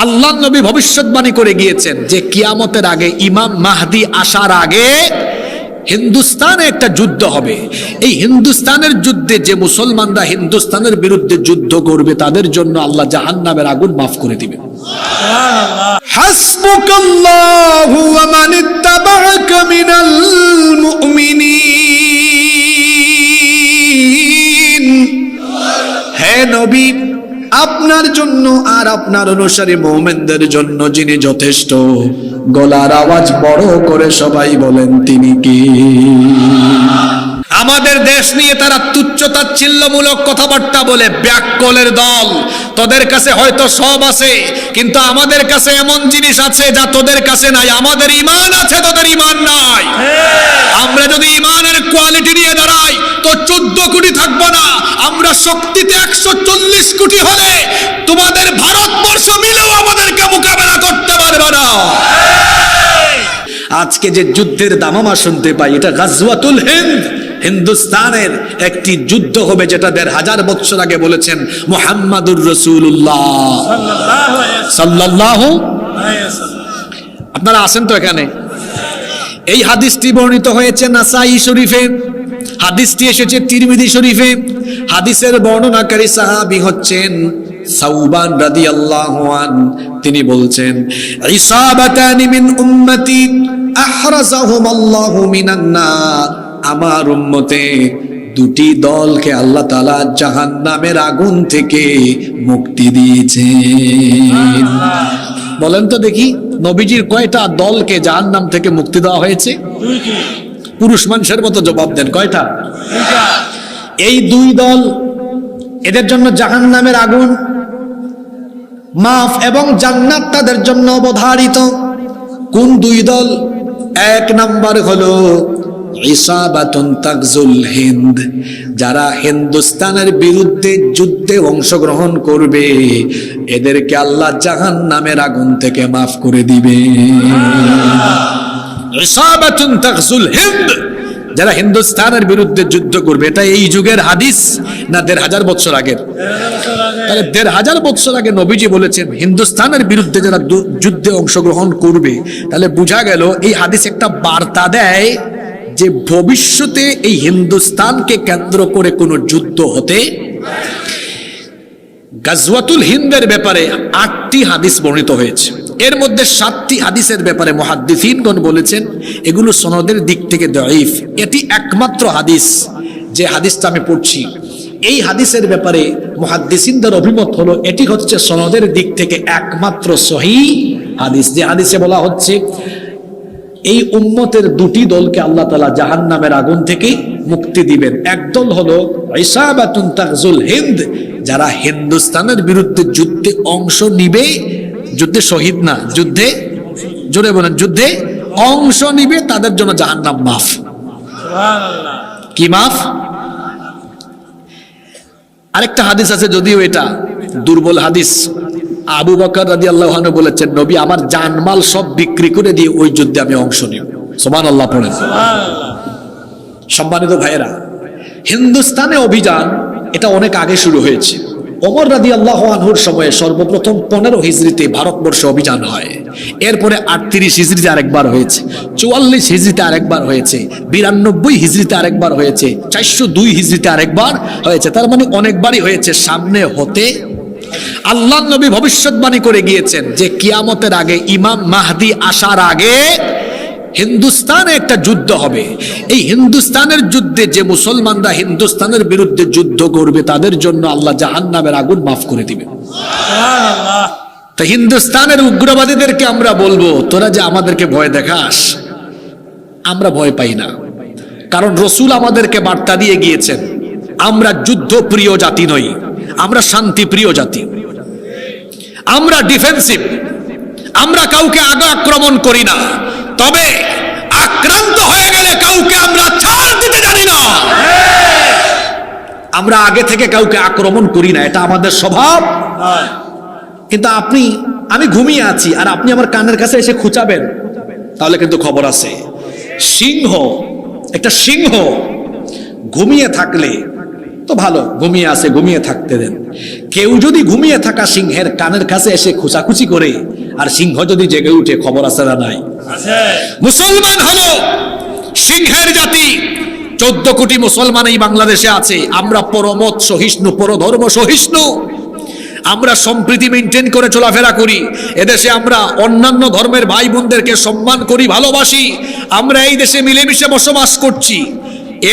আল্লাহ নবী ভবিষ্যৎবাণী করে গিয়েছেন যে কিয়ামতের আগে ইমাম মাহদি আসার আগে হিন্দুস্তানে একটা যুদ্ধ হবে। এই হিন্দুস্তানের যুদ্ধে যে মুসলমানরা হিন্দুস্তানের বিরুদ্ধে যুদ্ধ করবে তাদের জন্য আল্লাহ জাহান্নামের আগুন মাফ করে দিবেন। হাসবুকাল্লাহু ওয়া মান ইত্তাবা'আকা মিনাল মুমিনিন। হে নবী, আপনার জন্য আর আপনার অনুসারী মুমিনদের জন্য যিনি যথেষ্ট। গলার আওয়াজ বড় করে সবাই বলেন তিনি কি? আমাদের দেশ নিয়ে তারা তুচ্ছ-তাচ্ছিল্যমূলক কথাবার্তা বলে, ব্যাককলের দল। তোদের কাছে হয়তো সব আছে, কিন্তু আমাদের কাছে এমন জিনিস আছে যা তোদের কাছে নাই। আমাদের ঈমান আছে, তোদের ঈমান নাই। আমরা যদি ঈমানের কোয়ালিটি নিয়ে দাঁড়াই তো 14 কোটি থাকবো না। আমরা শক্তিতে 140 কোটি হলে তোমাদের ভারতবর্ষ মিলেও আমাদেরকে মোকাবেলা করতে পারবে না। আজকে যে যুদ্ধের দামামা শুনতে পাই, এটা গাজওয়াতুল হিন্দ, হিন্দুস্তানের একটি যুদ্ধ হবে, যেটা 1500 বছর আগে বলেছেন মুহাম্মাদুর রাসূলুল্লাহ সাল্লাল্লাহু আলাইহি ওয়াসাল্লাম। আপনারা আছেন তো এখানে? এই হাদিসটি বর্ণিত হয়েছে নাসাই শরীফে, হাদিসটি এসেছে তিরমিজি শরীফে। হাদিসের বর্ণনাকারী সাহাবী হচ্ছেন সাউবান রাদিয়াল্লাহু আন। তিনি বলছেন, ইসাবাতানি মিন উম্মতি আহরাজাহুমাল্লাহু মিনান নার। আমার উম্মতে দুটি দলকে আল্লাহ তাআলা জাহান্নামের আগুন থেকে মুক্তি দিয়েছেন। বলেন তো দেখি, নবীজির কয়টা দলকে জাহান্নাম থেকে মুক্তি দেওয়া হয়েছে? পুরুষ মানুষের মতো জবাব দেন, কয়টা? এই দুই দল, এদের জন্য জাহান্নামের আগুন মাফ এবং জান্নাত তাদের জন্য অবধারিত। কোন দুই দল? এক নাম্বার হলো ইসাবাতুন তাগজুল হিন্দ, যারা হিন্দুস্তানের বিরুদ্ধে যুদ্ধে অংশগ্রহণ করবে, এদেরকে আল্লাহ জাহান্নামের আগুন থেকে মাফ করে দিবে। ইসাবাতুন তাগজুল হিন্দ, যারা হিন্দুস্তানের বিরুদ্ধে যুদ্ধ করবে। এটা এই যুগের হাদিস না 1500 বছর আগের? তাহলে 1500 বছর আগে নবীজি বলেছেন হিন্দুস্তানের বিরুদ্ধে যারা যুদ্ধে অংশগ্রহণ করবে। তাহলে বোঝা গেল এই হাদিস একটা বার্তা দেয় যে ভবিষ্যতে এই হিন্দুস্তানকে কেন্দ্র করে কোনো যুদ্ধ হতে। গাজওয়াতুল হিন্দের ব্যাপারে 8টি হাদিস বর্ণিত হয়েছে। এর মধ্যে 7টি হাদিসের ব্যাপারে মুহাদ্দিসিনগণ বলেছেন এগুলো সনদের দিক থেকে দাঈফ। এটি একমাত্র হাদিস, যে হাদিসটা আমি পড়ছি, এই হাদিসের ব্যাপারে মুহাদ্দিসিনদের অভিমত হলো এটি হচ্ছে সনদের দিক থেকে একমাত্র সহিহ হাদিস। যে হাদিসে বলা হচ্ছে এই উম্মতের দুটি দলকে আল্লাহ তাআলা জাহান্নামের আগুন থেকে মুক্তি দিবেন। একদল হলো ইসাবাতুন তাগজুল হিন্দ, যারা হিন্দুস্তানের বিরুদ্ধে যুদ্ধে অংশ নিবে, যুদ্ধে শহীদ না, যুদ্ধে, জোরে বলেন, যুদ্ধে অংশ নিবে, তাদের জন্য জাহান্নাম মাফ। সুবহানাল্লাহ। কি মাফ? আরেকটা হাদিস আছে, যদিও এটা দুর্বল হাদিস। আবু বকর রাদিয়াল্লাহু আনহু বলেছেন, নবী আমার জানমাল সব বিক্রি করে দিয়ে ওই যুদ্ধে আমি অংশ নিব। সুবহানাল্লাহ পড়েন। সম্মানিত ভাইয়েরা, হিন্দুস্তানে অভিযান এটা অনেক আগে শুরু হয়েছে। ওমর রাদিয়াল্লাহু আনহুর সময়ে সর্বপ্রথম 15 হিজরিতে ভারতবর্ষে অভিযান হয়। এরপরে 38 হিজরিতে আরেকবার হয়েছে, 44 হিজরিতে আরেকবার হয়েছে, 92 হিজরিতে আরেকবার হয়েছে, 402 হিজরিতে আরেকবার হয়েছে। তার মানে অনেকবারই হয়েছে। সামনে হতে আল্লাহ নবী ভবিষ্যৎবাণী করে গিয়েছেন যে কিয়ামতের আগে ইমাম মাহদি আসার আগে হিন্দুস্তানে একটা যুদ্ধ হবে। এই হিন্দুস্তানের যুদ্ধে যে মুসলমানরা হিন্দুস্তানের বিরুদ্ধে যুদ্ধ করবে তাদের জন্য আল্লাহ জাহান্নামের আগুন মাফ করে দিবেন। সুবহানাল্লাহ। তো হিন্দুস্তানের উগ্রবাদীদেরকে আমরা বলবো, তোরা যে আমাদেরকে ভয় দেখাস, আমরা ভয় পাই না, কারণ রাসূল আমাদেরকে বার্তা দিয়ে গিয়েছেন আমরা যুদ্ধ প্রিয় জাতি নই, আমরা শান্তি প্রিয় জাতি, আমরা ডিফেন্সিভ, আমরা কাউকে আগে আক্রমণ করি না, তবে আক্রান্ত হয়ে গেলে কাউকে আমরা ছাড় দিতে জানি না। আমরা আগে থেকে কাউকে আক্রমণ করি না, এটা আমাদের স্বভাব। কিন্তু আমি ঘুমিয়ে আছি আর আপনি আমার কানের কাছে এসে খুঁচাবেন, তাহলে কিন্তু খবর আছে। একটা সিংহ ঘুমিয়ে থাকলে তো ভালো, ঘুমিয়ে আছে, ঘুমিয়ে থাকতে দেন। কেউ যদি ঘুমিয়ে থাকা সিংহের কানের কাছে এসে খোঁচাখুচি করে আর সিংহ যদি জেগে উঠে, খবর আছে না নাই? মুসলমান হলো সিংহের জাতি। 14 কোটি মুসলমান এই বাংলাদেশে আছে। আমরা পরমত সহিষ্ণু, পরধর্ম সহিষ্ণু, আমরা সম্প্রীতি মেনটেন করে চলাফেরা করি। এদেশে আমরা অন্যান্য ধর্মের ভাই বোনদেরকে সম্মান করি, ভালোবাসি। আমরা এই দেশে মিলেমিশে বসবাস করছি।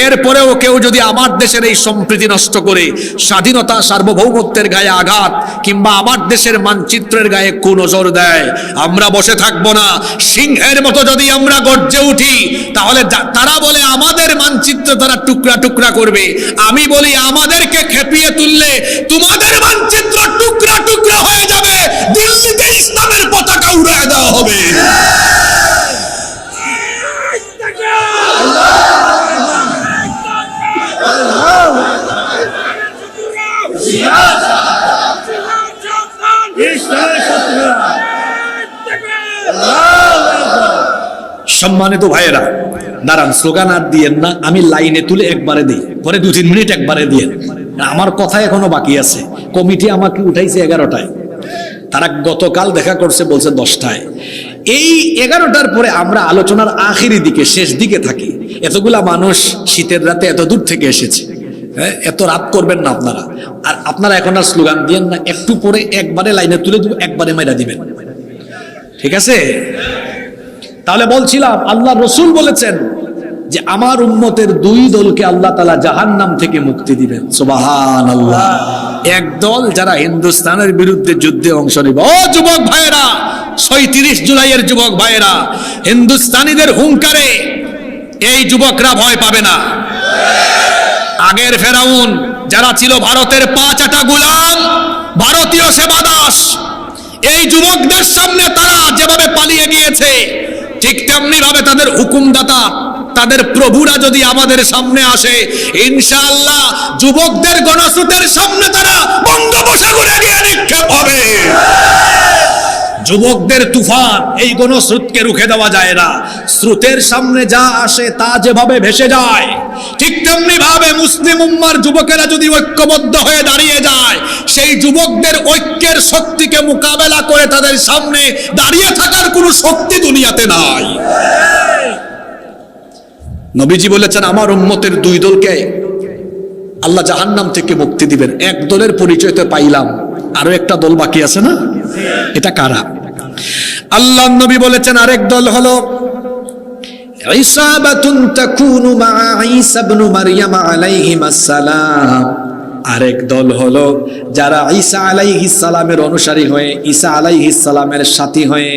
এরপরেও কেউ যদি আমার দেশের এই সম্প্রীতি নষ্ট করে স্বাধীনতা সার্বভৌমত্বের গায়ে আঘাত কিংবা আমার দেশের মানচিত্রের গায়ে কুনজর দেয়, আমরা বসে থাকবো না। সিংহের মতো যদি আমরা গর্জে উঠি, তাহলে তারা বলে আমাদের মানচিত্র তারা টুকরা টুকরা করবে। আমি বলি আমাদেরকে খেপিয়ে তুললে তোমাদের মানচিত্র টুকরা টুকরা হয়ে যাবে, দিল্লিতে ইসলামের পতাকা উড়িয়ে দেওয়া হবে। সম্মানিত ভাইয়েরা, দাঁড়ান, স্লোগান আর দিয়েন না, আমি লাইনে তুলে একবারে দিই, পরে 2-3 মিনিট একবারে দিয়েন। আমার কথা এখনো বাকি আছে। কমিটি আমাকে উঠাইছে 11টায়, তারা গতকাল দেখা করছে বলছে 10টায়। এই 11টার পরে আমরা আলোচনার আখেরি দিকে, শেষ দিকে থাকি। এতগুলা মানুষ শীতের রাতে এত দূর থেকে এসেছে, এত রাত করবেন না আপনারা। আর আপনারা এখন আর স্লোগান দিয়েন না, একটু পরে একবারে লাইনে তুলে দিব, একবারে মাইরা দিবেন, ঠিক আছে? তাহলে বলছিলাম, আল্লাহ রসুল বলেছেন যে আমার উম্মতের 2 দলকে আল্লাহ তাআলা জাহান্নাম থেকে মুক্তি দিবেন। সুবহানাল্লাহ। এক দল যারা হিন্দুস্তানের বিরুদ্ধে যুদ্ধে অংশ নেবে। ও যুবক ভাইয়েরা, 36 জুলাইয়ের যুবক ভাইয়েরা, হিন্দুস্তানিদের হুঙ্কারে এই যুবকরা ভয় পাবে না। আগের ফেরাউন যারা ছিল ভারতের 5 আটা গোলাম, ভারতীয় সেবাদাস, এই যুবকদের সামনে তারা যেভাবে পালিয়ে গিয়েছে, ঠিক তেমনি ভাবে তাদের হুকুমদাতা, তাদের প্রভুরা যদি আমাদের সামনে আসে, ইনশাআল্লাহ যুবকদের গণস্রোতের সামনে তারা বঙ্গোপসাগরে গিয়ে নিক্ষেপ হবে। যুবকদের তুফান, এই গণস্রোতকে রুখে দেওয়া যায় না। স্রোতের সামনে যা আসে তা যেভাবে ভেসে যায়, ঠিক তেমনি ভাবে মুসলিম উম্মার যুবকেরা যদি ঐক্যবদ্ধ হয়ে দাঁড়িয়ে যায়, সেই যুবকদের ঐক্যের শক্তিকে মোকাবেলা করে তাদের সামনে দাঁড়িয়ে থাকার কোনো শক্তি দুনিয়াতে নাই। নবীজি বলেছেন আমার উম্মতের 2 দলকে আল্লাহ জাহান্নাম থেকে মুক্তি দিবেন। এক দলের পরিচয় তো পাইলাম, আরো একটা দল বাকি আছে না? এটা কারা? আল্লাহ নবী বলেছেন আরেক দল হলো ইসাবাতুন তাকুনু মা ঈসা ইবনে মারইয়াম আলাইহিস সালাম। আরেক দল হলো যারা ঈসা আলাইহিস সালামের অনুসারী হয়ে, ঈসা আলাইহিস সালামের সাথী হয়ে,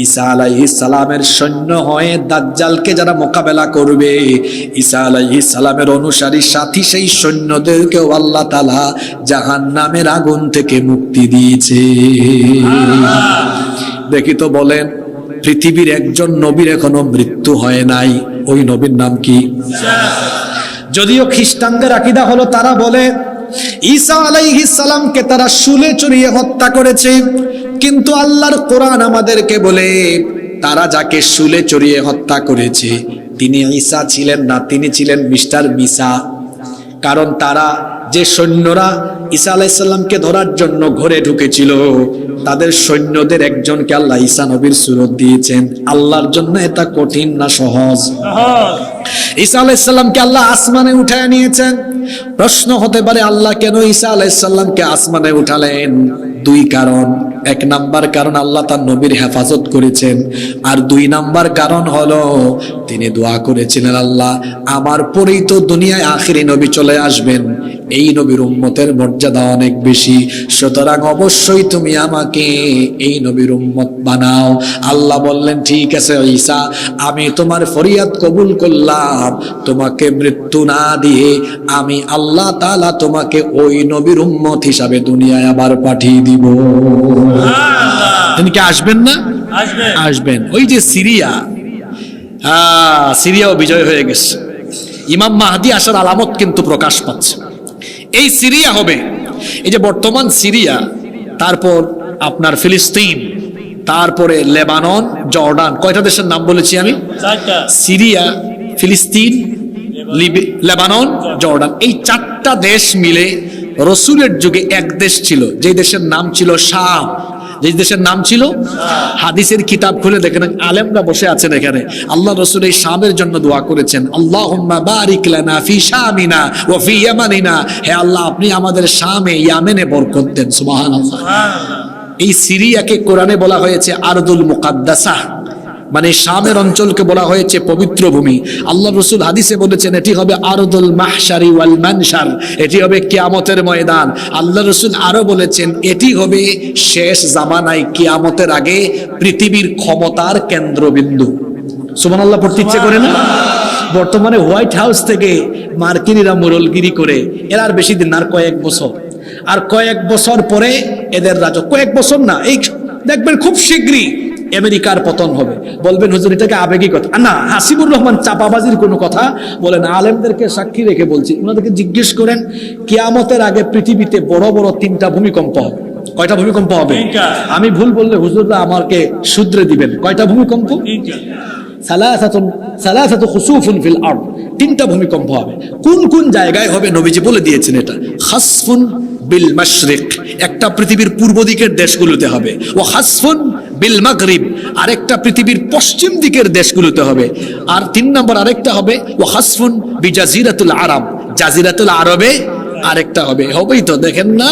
ঈসা আলাইহিস সালামের সৈন্য হয়ে দাজ্জালকে যারা মোকাবেলা করবে, ঈসা আলাইহিস সালামের অনুসারী সাথী সেই সৈন্যদেরকেও আল্লাহ তাআলা জাহান্নামের আগুন থেকে মুক্তি দিয়েছে। দেখি তো বলেন, পৃথিবীর একজন নবীর এখনো মৃত্যু হয় নাই, ওই নবীর নাম কি? যদিও খ্রিস্টানদের আকীদা হলো, তারা বলে ঈসা আলাইহিস সালামকে তারা শুলে চড়িয়ে হত্যা করেছে, কিন্তু আল্লাহর কোরআন আমাদেরকে বলে তারা যাকে শুলে চড়িয়ে হত্যা করেছে তিনি ঈসা ছিলেন না, তিনি ছিলেন মিস্টার মিসা। কারণ তারা যে সৈন্যরা ঈসা আলাইহিস সালামকে ধরার জন্য ঘরে ঢুকেছিল, তাদের সৈন্যদের একজনকে আল্লাহ ঈসা নবীর সুরত দিয়েছেন। আল্লাহর জন্য এটা কঠিন না সহজ? ঈসা আলাইহিস সালামকে আল্লাহ আসমানে উঠায় নিয়েছেন। প্রশ্ন হতে পারে আল্লাহ কেন ঈসা আলাইহিস সালামকে আসমানে উঠালেন? 2 কারণ। 1 নাম্বার কারণ আল্লাহ তার নবীর হেফাজত করেছেন, আর 2 নাম্বার কারণ হলো তিনি দোয়া করেছিলেন, আল্লাহ আমার পরেই তো দুনিয়ায় আখেরি নবী চলে আসবেন, এই নবীর উম্মতের মর্যাদা অনেক বেশি, সুতরাং অবশ্যই তুমি আমাকে এই নবীর উম্মত বানাও। আল্লাহ বললেন ঠিক আছে ঈসা, আমি তোমার ফরিয়াদ কবুল করলাম, তোমাকে মৃত্যু না দিয়ে আমি আল্লাহ তাআলা তোমাকে ওই নবীর উম্মত হিসাবে দুনিয়ায় আবার পাঠিয়ে দিব। তিনি কি আসবেন না? আসবেন। ওই যে সিরিয়া, সিরিয়াও বিজয় হয়ে গেছে, ইমাম মাহদি আসার আলামত কিন্তু প্রকাশ পাচ্ছে। এই সিরিয়া হবে, এই যে বর্তমান সিরিয়া, তারপর আপনার ফিলিস্তিন, তারপরে লেবানন, জর্ডান, কয়টা দেশের নাম বলেছি আমি? 4টা। সিরিয়া, ফিলিস্তিন, লেবানন, জর্ডান, এই 4 4টা দেশ মিলে রসুলের যুগে এক দেশ ছিল, যে দেশের নাম ছিল শাম। যে দেশের নাম ছিল, হাদিসের কিতাব খুলে দেখেন, আলেমরা বসে আছেন এখানে, আল্লাহ রসুল এই শামের জন্য দোয়া করেছেন, আল্লাহুম্মা বারিক লানা ফি শামিনা ওয়া ফি ইয়ামানিনা, হে আল্লাহ আপনি আমাদের শামে ইয়ামেনে বরকত দেন। সুবহানাল্লাহ। এই সিরিয়াকে কোরআনে বলা হয়েছে আরদুল মুকাদ্দাসা, মানে শামের অঞ্চলকে বলা হয়েছে পবিত্র ভূমি। আল্লাহ রসুল হাদিসে বলেছেন এটি হবে আরদুল মাহশারি ওয়াল মানশার, এটি হবে কিয়ামতের ময়দান। আল্লাহ রসুল আরো বলেছেন এটি হবে শেষ জামানায় কিয়ামতের আগে পৃথিবীর ক্ষমতার কেন্দ্রবিন্দু। সুবহানাল্লাহ পড়তে ইচ্ছে করে না? বর্তমানে হোয়াইট হাউস থেকে মার্কিনীরা মোরলগিরি করে, এর আর বেশি দিন, আর কয়েক বছর, আর কয়েক বছর পরে এদের রাজত্ব, কয়েক বছর না, এই দেখবেন খুব শীঘ্রই আমেরিকার পতন হবে। বলবেন হুজুর এটাকে আবেগী কথা না, হাসিবুর রহমান চাপাবাজির কোনো কথা বলেন, আলেমদেরকে সাক্ষী রেখে বলছি। ওনাদেরকে জিজ্ঞেস করেন কিয়ামতের আগে পৃথিবীতে বড় বড় 3টা ভূমিকম্প হবে। কয়টা ভূমিকম্প হবে? আমি ভুল বললে হুজুররা আমাকে শুধরে দিবেন। কয়টা ভূমিকম্প? সালাসাতু খুসুফুন ফিল আরদ, 3টা ভূমিকম্প হবে। কোন কোন জায়গায় হবে নবীজি বলে দিয়েছেন এটা। খাসফুন বিল মাশরিক, একটা পৃথিবীর পূর্ব দিকের দেশগুলোতে হবে। ও খাসফুন বিল মাগরিব, আরেকটা পৃথিবীর পশ্চিম দিকের দেশগুলোতে হবে। আর 3 নম্বর আরেকটা হবে ও খাসফুন বিজাজিরাতুল আরব, জাজিরাতুল আরবে আরেকটা হবে। হবেই তো, দেখেন না?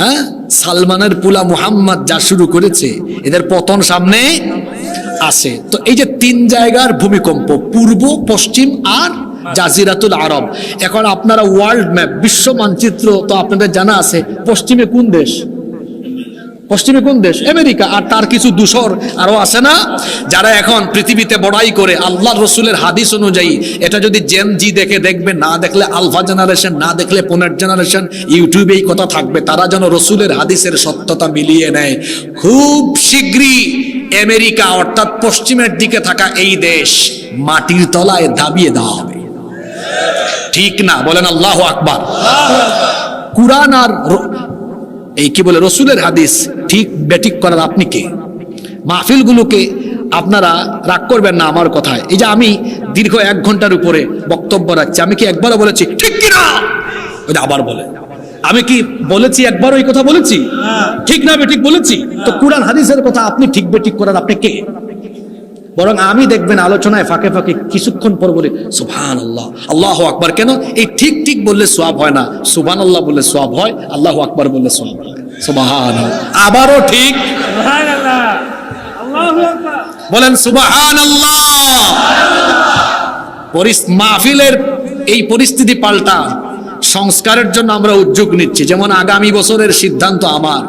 হ্যাঁ, সালমানের পুলা মুহাম্মদ যা শুরু করেছে, এদের পতন সামনে আছে। তো এই যে 3 জায়গার ভূমিকম্প, পূর্ব, পশ্চিম আর জাজিরাতুল আরব। এখন আপনারা ওয়ার্ল্ড ম্যাপ, বিশ্ব মানচিত্র তো আপনাদের জানা আছে, পশ্চিমে কোন দেশ? পশ্চিমে কোন দেশ? আমেরিকা। আর তার কিছু দূষর আরো আছে না, যারা এখন পৃথিবীতে বড়াই করে। আল্লাহ রসুলের হাদিস অনুযায়ী এটা যদি জেন জি দেখে, দেখবে, না দেখলে আলফা জেনারেশন, না দেখলে 15 জেনারেশন, ইউটিউবে এই কথা থাকবে, তারা যেন রসুলের হাদিসের সত্যতা মিলিয়ে নেয়। খুব শীঘ্রই আমেরিকা অর্থাৎ পশ্চিমের দিকে থাকা এই দেশ মাটির তলায় দাবিয়ে দেওয়া হবে। ঠিক না? বলেন আল্লাহু আকবার। কুরআন আর এই কি বলে রসুলের হাদিস ঠিক বেঠিক করার আপনি কে? মাহফিলগুলোকে আপনারা রাগ করবেন না আমার কথায়। এই যে আমি দীর্ঘ 1 ঘন্টার উপরে বক্তব্য রাখছি, আমি কি একবারও বলেছি ঠিক কিনা? ওই আবার বলে, আমি কি বলেছি একবার ওই কথা বলেছি? ঠিক না বেঠিক বলেছি? তো কুরআন হাদিসের কথা আপনি ঠিক বেঠিক করার আপনি কে? বরং আমি দেখবেন আলোচনায় ফাঁকে ফাঁকে কিছুক্ষণ পর বলি সুবহানাল্লাহ, আল্লাহু আকবার। কেন? এই ঠিক ঠিক বললে সওয়াব হয় না, সুবহানাল্লাহ বললে সওয়াব হয়, আল্লাহু আকবার বললে সওয়াব হয়। সুবহানাল্লাহ, আবারও ঠিক সুবহানাল্লাহ, আল্লাহু আকবার বলেন সুবহানাল্লাহ। মাহফিলের এই পরিস্থিতি পাল্টা সংস্কারের জন্য আমরা উদ্যোগ নিচ্ছি। যেমন আগামী বছরের সিদ্ধান্ত আমার,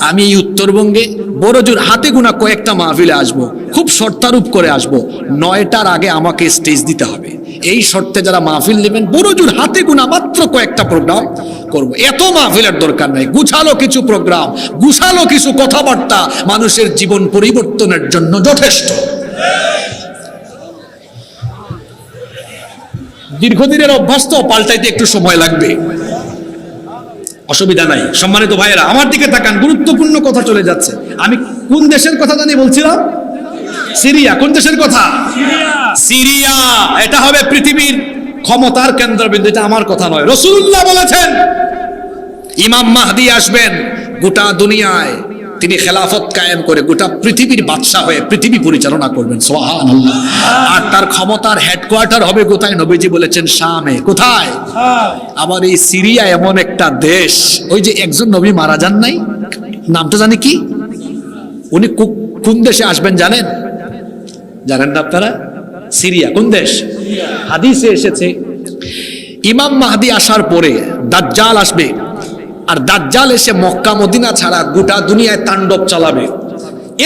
আমি এই উত্তরবঙ্গে বড়জোর হাতে গোনা কয়েকটা মাহফিলে আসব, খুব শর্তারূপ করে আসব। 9টার আগে আমাকে স্টেজ দিতে হবে। এই শর্তে যারা মাহফিল নেবেন, বড়জোর হাতে গোনা মাত্র কয়েকটা প্রোগ্রাম করব। এত মাহফিলের দরকার নাই, গুছালো কিছু প্রোগ্রাম, গুছালো কিছু কথাবার্তা মানুষের জীবন পরিবর্তনের জন্য যথেষ্ট। দীর্ঘদিনের অভ্যাস তো, পাল্টাইতে একটু সময় লাগবে, অসুবিধা নাই। সম্মানিত ভাইয়েরা আমার দিকে তাকান, গুরুত্বপূর্ণ কথা চলে যাচ্ছে। আমি কোন দেশের কথা জানি বলছিলাম? সিরিয়া। কোন দেশের কথা? সিরিয়া। এটা হবে পৃথিবীর ক্ষমতার কেন্দ্রবিন্দু। এটা আমার কথা নয়, রাসূলুল্লাহ বলেছেন ইমাম মাহদি আসবেন গোটা দুনিয়ায়, তিনি খেলাফত কায়েম করে গোটা পৃথিবীর বাদশা হয়ে পৃথিবী পরিচালনা করবেন। সুবহানাল্লাহ। আর তার ক্ষমতার হেডকোয়ার্টার হবে কোথায়? নবীজি বলেছেন শামে। কোথায়? আবার এই সিরিয়া এমন একটা দেশ, ওই যে একজন নবী মারা যান নাই, নামটা জানি কি, উনি কোন দেশে আসবেন জানেন? জানেন না আপনারা? সিরিয়া। কোন দেশ? হাদিসে এসেছে ইমাম মাহদি আসার পরে দাজ্জাল আসবে, আর দাজ্জাল এসে মক্কা মদিনা ছাড়া গোটা দুনিয়ায় তাণ্ডব চালাবে।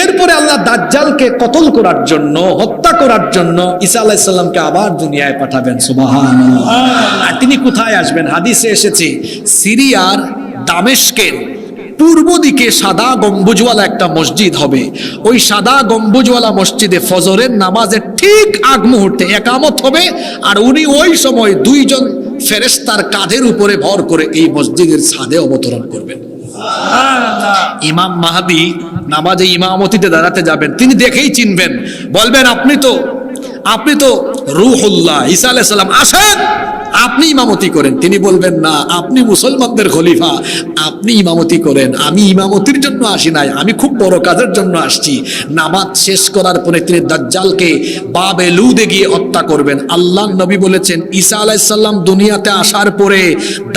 এরপরে আল্লাহ দাজ্জালকে কতল করার জন্য, হত্যা করার জন্য ঈসা আলাইহিস সালামকে আবার দুনিয়ায় পাঠাবেন। সুবহানাল্লাহ। আর তিনি কোথায় আসবেন? হাদিসে এসেছে সিরিয়ার দামেস্কের পূর্ব দিকে সাদা গম্বুজওয়ালা একটা মসজিদ হবে। ওই সাদা গম্বুজওয়ালা মসজিদে ফজরের নামাজের ঠিক আগ মুহূর্তে একামত হবে, আর উনি ওই সময় 2 জন ফেরেশতার কাঁধের উপরে ভর করে এই মসজিদের ছাদে অবতরণ করবেন। ইমাম মাহদি নামাজে ইমামতিতে দাঁড়াতে যাবেন, তিনি দেখেই চিনবেন, বলবেন আপনি তো রূহুল্লাহ ঈসা আলাইহিস সালাম আসেন আপনি ইমামতি করেন। তিনি বলবেন না, আপনি মুসলমানদের খলিফা, আপনি ইমামতি করেন, আমি ইমামতির জন্য আসি নাই, আমি খুব বড় কাজের জন্য আসছি। নামাজ শেষ করার পরে তিনি দাজ্জালকে বাবে লুদে গিয়ে হত্যা করবেন। আল্লাহর নবী বলেছেন ঈসা আলাইহিস সালাম দুনিয়াতে আসার পরে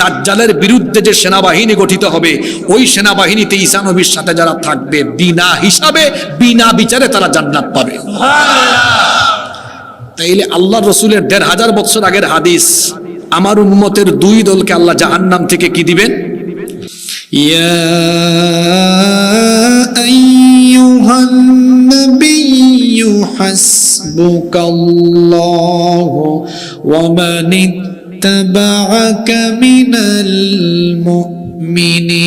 দাজ্জালের বিরুদ্ধে যে সেনাবাহিনী গঠিত হবে, ওই সেনাবাহিনীতে ঈসা নবীর সাথে যারা থাকবে বিনা হিসাবে বিনা বিচারে তারা জান্নাত পাবে। তাইলে আল্লাহ রসুলের ১৫০০ বছর আগের হাদিস, আমার উম্মতের দুই দলকে আল্লাহ জাহান্নাম থেকে কি দিবেন? ইয়া আইয়ুহান নাবিয়্যু হাসবুকাল্লাহু ওয়া মান ইত্তাবা'আকা মিনাল মুমিনিন।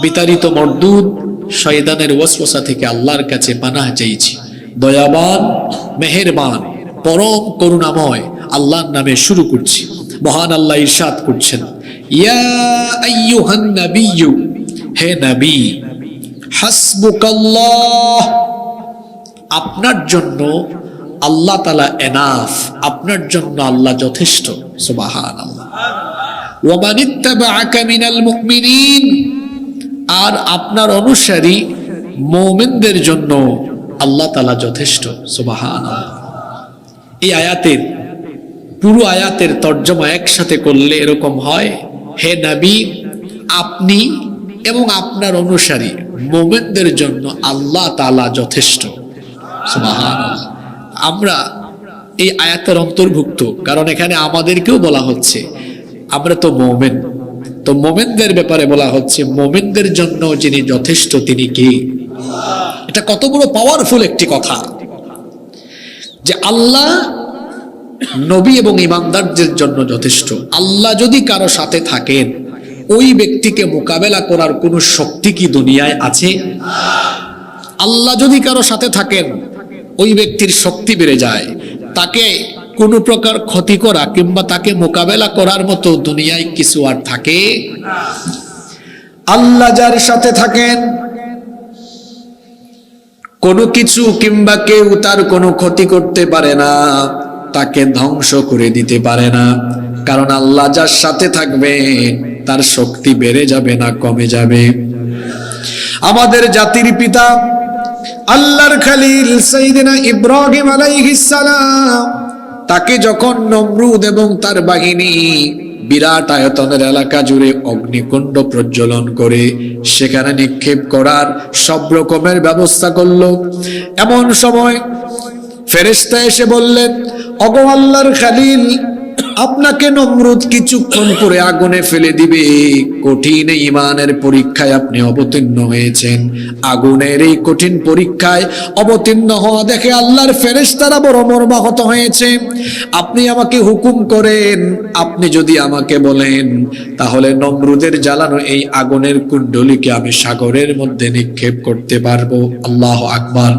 বিতাড়িত মরদুদ শয়তানের ওয়াসওয়াসা থেকে আল্লাহর কাছে পানাহ চাইছি। দয়াবান, মেহেরবান, পরম করুণাময় আল্লাহর নামে শুরু করছি। মহান আল্লাহ ইরশাদ করছেন, ইয়া আইয়ুহান নাবিয়্যু, হে নবী, হাসবুকাল্লাহ, আপনার জন্য আল্লাহ তাআলা এনাফ, আপনার জন্য আল্লাহ যথেষ্ট। সুবহানাল্লাহ। ওয়া মান ইত্তাবা'আকা মিনাল মুমিনিন, আর আপনার অনুসারী মুমিনদের জন্য আল্লাহ তাআলা যথেষ্ট। সুবহানাল্লাহ। এই আয়াতের পুরো আয়াতের তর্জমা একসাথে করলে এরকম হয়, হে নবী, আপনি এবং আপনার অনুসারী মুমিনদের জন্য আল্লাহ তাআলা যথেষ্ট। সুবহানাল্লাহ। আমরা এই আয়াতের অন্তর্ভুক্ত, কারণ এখানে আমাদেরকেও বলা হচ্ছে আমরা তো মুমিন, তো মুমিনদের ব্যাপারে বলা হচ্ছে মুমিনদের জন্য যিনি যথেষ্ট তিনি কে? এটা কত বড় পাওয়ারফুল একটি কথা যে আল্লাহ নবী এবং ঈমানদারদের জন্য যথেষ্ট। আল্লাহ যদি কারো সাথে থাকেন, ওই ব্যক্তিকে মোকাবেলা করার কোনো শক্তি কি দুনিয়ায় আছে? আল্লাহ যদি কারো সাথে থাকেন, ওই ব্যক্তির শক্তি বেড়ে যায়। তাকে কোনো প্রকার ক্ষতি করা কিংবা তাকে মোকাবেলা করার মতো দুনিয়ায় কিছু আর থাকে? আল্লাহ যার সাথে থাকেন, কোনো কিছু কিংবা কেউ তার কোনো ক্ষতি করতে পারে না, তাকে ধ্বংস করে দিতে পারে না। কারণ আল্লাহ যার সাথে থাকবে তার শক্তি বেড়ে যাবে না কমে যাবে। আমাদের জাতির পিতা আল্লাহর খলিল সাইয়েদনা ইব্রাহিম আলাইহিস সালাম, তাকে যখন নমরুদ এবং তার বাহিনী বিরাট আয়তনের এলাকা জুড়ে অগ্নিকুণ্ড প্রজ্বলন করে সেখানে নিক্ষেপ করার সব রকমের ব্যবস্থা করলো, এমন সময় ফেরেশতা এসে বললেন, ওগো আল্লাহর খলিল, আপনাকে নমরুদ কিছুক্ষণ পরে আগুনে ফেলে দিবে। কঠিন ঈমানের পরীক্ষায় আপনি অবতীর্ণ হয়েছেন। আগুনের এই কঠিন পরীক্ষায় অবতীর্ণ হওয়া দেখে আল্লাহর ফেরেশতারা বড় মর্মাহত হয়েছে। আপনি আমাকে হুকুম করেন, আপনি যদি আমাকে বলেন তাহলে নমরুদের জ্বালানো এই আগুনের কুণ্ডলীকে আমি সাগরের মধ্যে নিক্ষেপ করতে পারবো। আল্লাহু আকবার।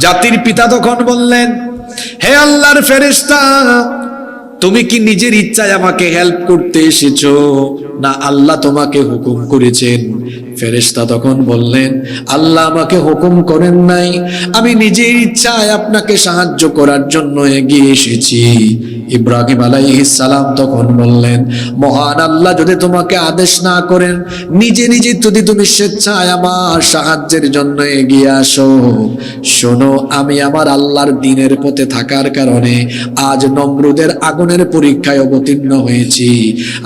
জাতির পিতা তখন বললেন, হে আল্লাহর ফেরেশতা, তুমি কি নিজের ইচ্ছায় আমাকে হেল্প করতে এসেছো, না আল্লাহ তোমাকে হুকুম করেছেন? ফেরেশতা তখন বললেন, আল্লাহ আমাকে হুকুম করেন নাই, আমি নিজের ইচ্ছায় আপনাকে সাহায্য করার জন্য এগিয়ে এসেছি। ইব্রাহিম আলাইহিস সালাম তখন বললেন, মহান আল্লাহ যদি তোমাকে আদেশ না করেন, নিজে নিজে যদি তুমি স্বেচ্ছায় আমার সাহায্যের জন্য এগিয়ে আসো, শোনো, আমি আমার আল্লাহর দ্বীনের পথে থাকার কারণে আজ নমরুদের আগুনের পরীক্ষায় অবতীর্ণ হয়েছি।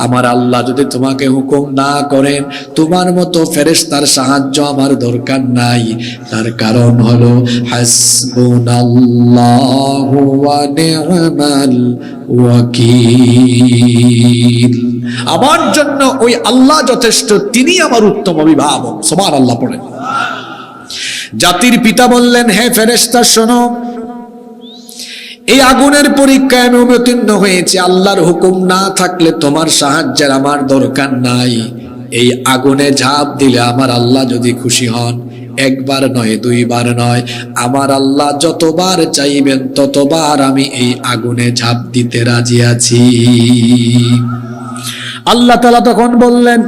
আমার আল্লাহ যদি তোমাকে হুকুম না করেন, তোমার মতো ফেরেশতার সাহায্য আমার দরকার নাই। তার কারণ হলো হাসবুনাল্লাহু ওয়া নি'মাল ওয়াকিল, আমার জন্য ওই আল্লাহ যথেষ্ট, তিনি আমার উত্তম অভিভাবক। সুবহানাল্লাহ পড়েন। জাতির পিতা বললেন, হে ফেরেশতা শোনো, এই আগুনের পরীক্ষায় আমি অবতীর্ণ হয়েছি, আল্লাহর হুকুম না থাকলে তোমার সাহায্যের আমার দরকার নাই। এই আগুনে ঝাঁপ দিলে আমার আল্লাহ যদি খুশি হন, একবার নয় দুইবার নয়, আমার আল্লাহ যতবার চাইবেন ততবার আমি এই আগুনে ঝাঁপ দিতে রাজি আছি। আল্লাহ তাআলা তখন বললেন,